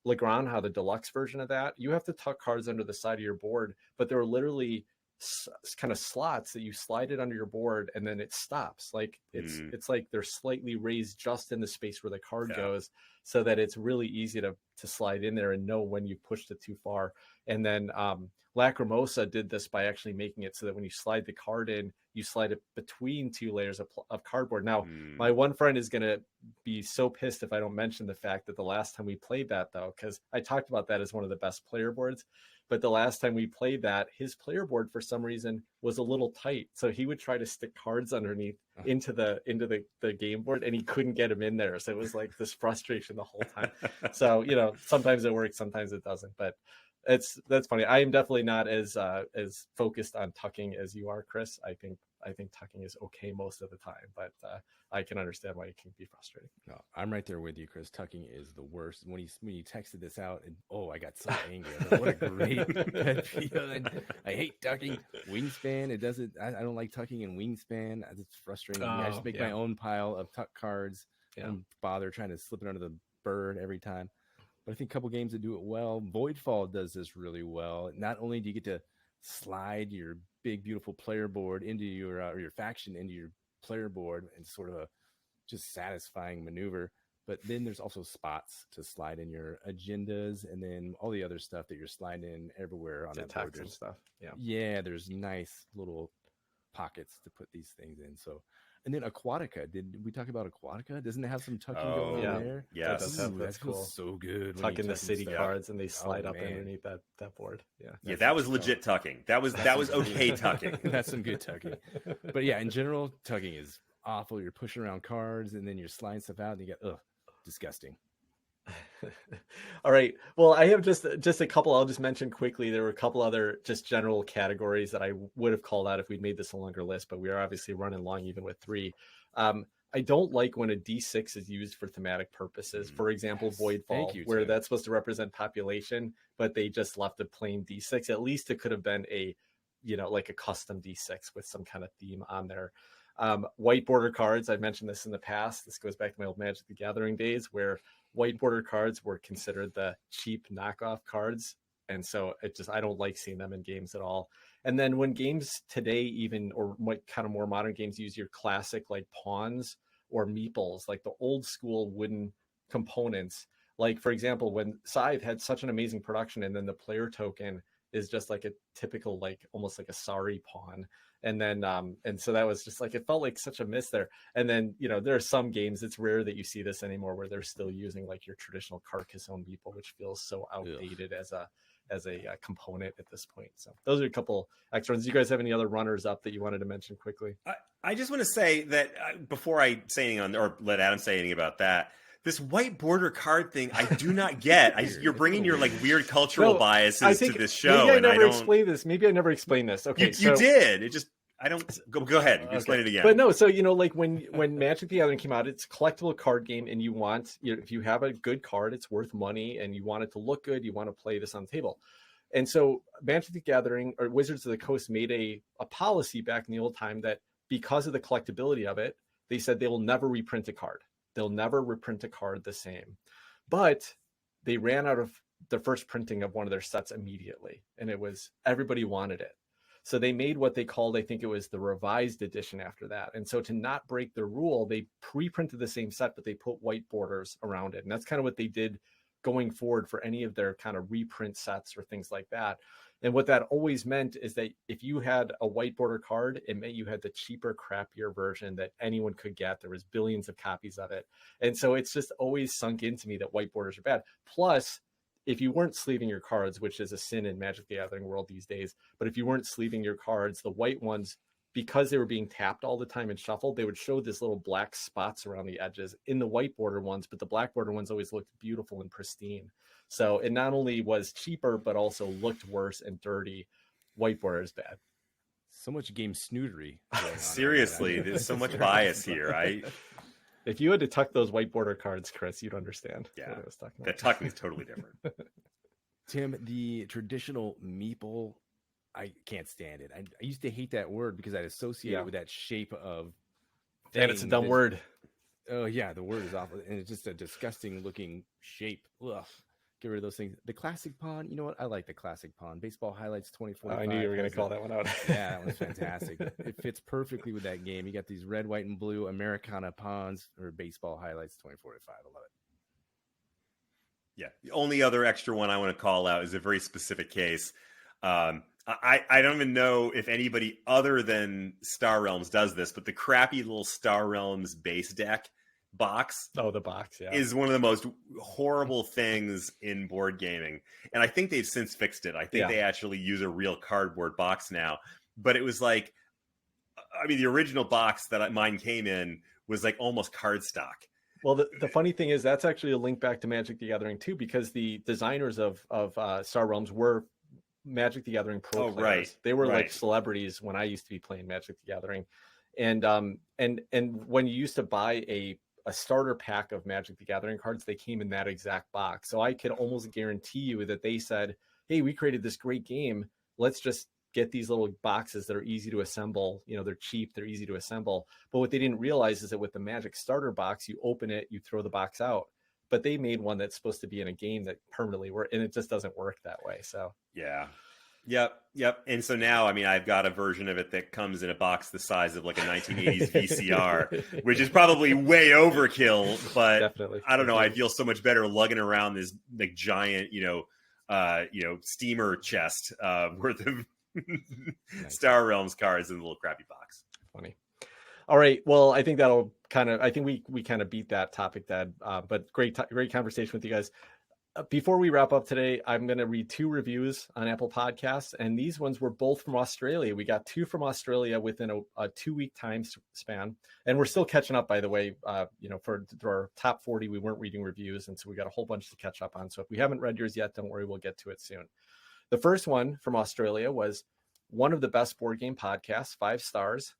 Legrand, the deluxe version of that. You have to tuck cards under the side of your board, but there are literally kind of slots that you slide it under your board and then it stops. Like it's like they're slightly raised just in the space where the card goes, so that it's really easy to slide in there and know when you pushed it too far. And then Lacrimosa did this by actually making it so that when you slide the card in, you slide it between 2 layers of cardboard. Now, my one friend is going to be so pissed if I don't mention the fact that the last time we played that, though, because I talked about that as one of the best player boards. But the last time we played that, his player board, for some reason, was a little tight. So he would try to stick cards underneath into the game board, and he couldn't get them in there. So it was like this frustration the whole time. So, sometimes it works, sometimes it doesn't. But that's funny. I am definitely not as focused on tucking as you are, Chris. I think tucking is okay most of the time, but I can understand why it can be frustrating. No, I'm right there with you, Chris. Tucking is the worst. When you texted this out, and I got so angry. I was like, what a great pet peeve. I hate tucking. Wingspan, it doesn't. I don't like tucking in Wingspan. It's frustrating. I just make my own pile of tuck cards. And bother trying to slip it under the bird every time. But I think a couple games that do it well. Voidfall does this really well. Not only do you get to slide your big, beautiful player board into your or your faction into your player board, and sort of a just satisfying maneuver, but then there's also spots to slide in your agendas, and then all the other stuff that you're sliding in everywhere on that board. And stuff. Yeah, there's nice little pockets to put these things in. So. And then Aquatica, did we talk about Aquatica? Doesn't it have some tucking going on there? Yeah, that's cool. So good. Tucking the city cards, and they slide up underneath that board. Yeah, that was legit tucking. That was okay tucking. That's some good tucking. But yeah, in general, tucking is awful. You're pushing around cards, and then you're sliding stuff out, and you get disgusting. All right. Well, I have just a couple. I'll just mention quickly. There were a couple other just general categories that I would have called out if we'd made this a longer list, but we are obviously running long even with 3. I don't like when a D6 is used for thematic purposes. For example, Voidfall, where that's supposed to represent population, but they just left a plain D6. At least it could have been like a custom D6 with some kind of theme on there. White border cards. I've mentioned this in the past. This goes back to my old Magic the Gathering days, where white border cards were considered the cheap knockoff cards. And so I don't like seeing them in games at all. And then when games today, even, or kind of more modern games, use your classic like pawns or meeples, like the old school wooden components. Like, for example, when Scythe had such an amazing production, and then the player token is just like a typical, like almost like a sorry pawn. And then, and so that was just like, it felt like such a miss there. And then, there are some games, it's rare that you see this anymore, where they're still using like your traditional Carcassonne meeple, which feels so outdated as a component at this point. So those are a couple extra ones. Do you guys have any other runners up that you wanted to mention quickly? I just want to say that before I say anything on, or let Adam say anything about that, this white border card thing, I do not get. You're bringing your like weird cultural biases to this show. Maybe I never explained this. Okay, you did. It just, I don't go ahead. Explain it again. But no, so like when Magic the Gathering came out, it's a collectible card game, and you want, if you have a good card, it's worth money, and you want it to look good. You want to play this on the table. And so Magic the Gathering, or Wizards of the Coast, made a policy back in the old time that because of the collectability of it, they said they will never reprint a card. They'll never reprint a card the same. But they ran out of the first printing of one of their sets immediately, and everybody wanted it. So they made what they called, I think it was the revised edition after that. And so to not break the rule, they pre-printed the same set, but they put white borders around it. And that's kind of what they did going forward for any of their kind of reprint sets or things like that. And what that always meant is that if you had a white border card, it meant you had the cheaper, crappier version that anyone could get. There was billions of copies of it. And so it's just always sunk into me that white borders are bad. Plus, if you weren't sleeving your cards, which is a sin in Magic the Gathering world these days, but if you weren't sleeving your cards, the white ones, because they were being tapped all the time and shuffled, they would show this little black spots around the edges in the white border ones, but the black border ones always looked beautiful and pristine. So it not only was cheaper, but also looked worse and dirty. White border is bad. So much game snootery. Seriously, there's so much bias here. If you had to tuck those white border cards, Chris, you'd understand. Yeah, what I was talking about. That tucking is totally different. Tim, the traditional meeple, I can't stand it. I used to hate that word because I'd associate it with that shape of thing. And it's a dumb word. Oh, yeah, the word is awful. And it's just a disgusting looking shape. Ugh. Get rid of those things. The classic pawn, you know what? I like the classic pawn. Baseball Highlights 2045. I knew you were going to call that one out. Yeah, that one's fantastic. It fits perfectly with that game. You got these red, white, and blue Americana pawns or Baseball Highlights 2045. I love it. Yeah. The only other extra one I want to call out is a very specific case. I don't even know if anybody other than Star Realms does this, but the crappy little Star Realms base deck box the box is one of the most horrible things in board gaming, and I think they've since fixed it. I think they actually use a real cardboard box now, but it was like, I mean, the original box that mine came in was like almost cardstock. Well, the funny thing is that's actually a link back to Magic the Gathering too, because the designers of Star Realms were Magic the Gathering pro players. Right. They were like celebrities when I used to be playing Magic the Gathering, and when you used to buy a starter pack of Magic the Gathering cards, they came in that exact box. So I could almost guarantee you that they said, hey, we created this great game. Let's just get these little boxes that are easy to assemble. You know, they're cheap, they're easy to assemble. But what they didn't realize is that with the Magic starter box, you open it, you throw the box out. But they made one that's supposed to be in a game that permanently works, and it just doesn't work that way. So yeah. Yep. And so now, I mean, I've got a version of it that comes in a box the size of like a 1980s VCR, which is probably way overkill, but definitely. I don't know. I feel so much better lugging around this like giant, steamer chest worth of Star Realms cards in a little crappy box. Funny. All right. Well, I think that'll I think we kind of beat that topic, Dad. But great conversation with you guys. Before we wrap up today, I'm going to read 2 reviews on Apple Podcasts, and these ones were both from Australia. We got 2 from Australia within a 2-week time span, and we're still catching up, by the way. For our top 40, we weren't reading reviews, and so we got a whole bunch to catch up on. So if we haven't read yours yet, don't worry, we'll get to it soon. The first one from Australia was one of the best board game podcasts, 5 stars.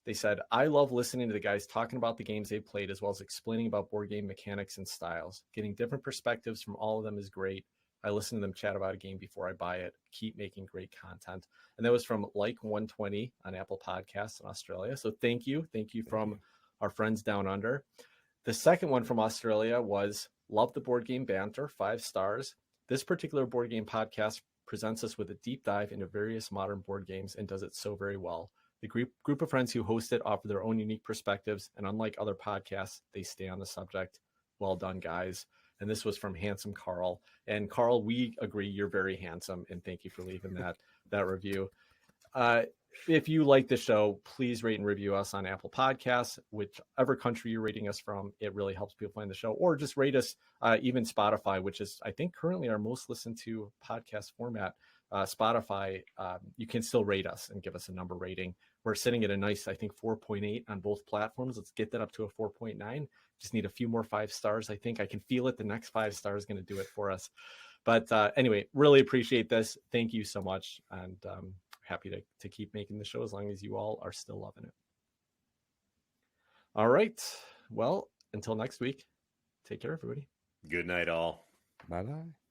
They said, I love listening to the guys talking about the games they played, as well as explaining about board game mechanics and styles. Getting different perspectives from all of them is great. I listen to them chat about a game before I buy it. Keep making great content. And that was from Like 120 on Apple Podcasts in Australia. So thank you. Thank you from our friends down under. The second one from Australia was love the board game banter, 5 stars. This particular board game podcast presents us with a deep dive into various modern board games and does it so very well. The group of friends who host it offer their own unique perspectives, and unlike other podcasts, they stay on the subject. Well done, guys. And this was from Handsome Carl. And Carl, we agree you're very handsome, and thank you for leaving that review. If you like the show, please rate and review us on Apple Podcasts, whichever country you're rating us from. It really helps people find the show. Or just rate us, even Spotify, which is, I think, currently our most listened to podcast format. Spotify, you can still rate us and give us a number rating. We're sitting at a nice, I think, 4.8 on both platforms. Let's get that up to a 4.9. Just need a few more 5 stars. I think I can feel it. The next 5 stars is going to do it for us. But anyway, really appreciate this. Thank you so much. And happy to keep making the show as long as you all are still loving it. All right. Well, until next week, take care, everybody. Good night, all. Bye-bye.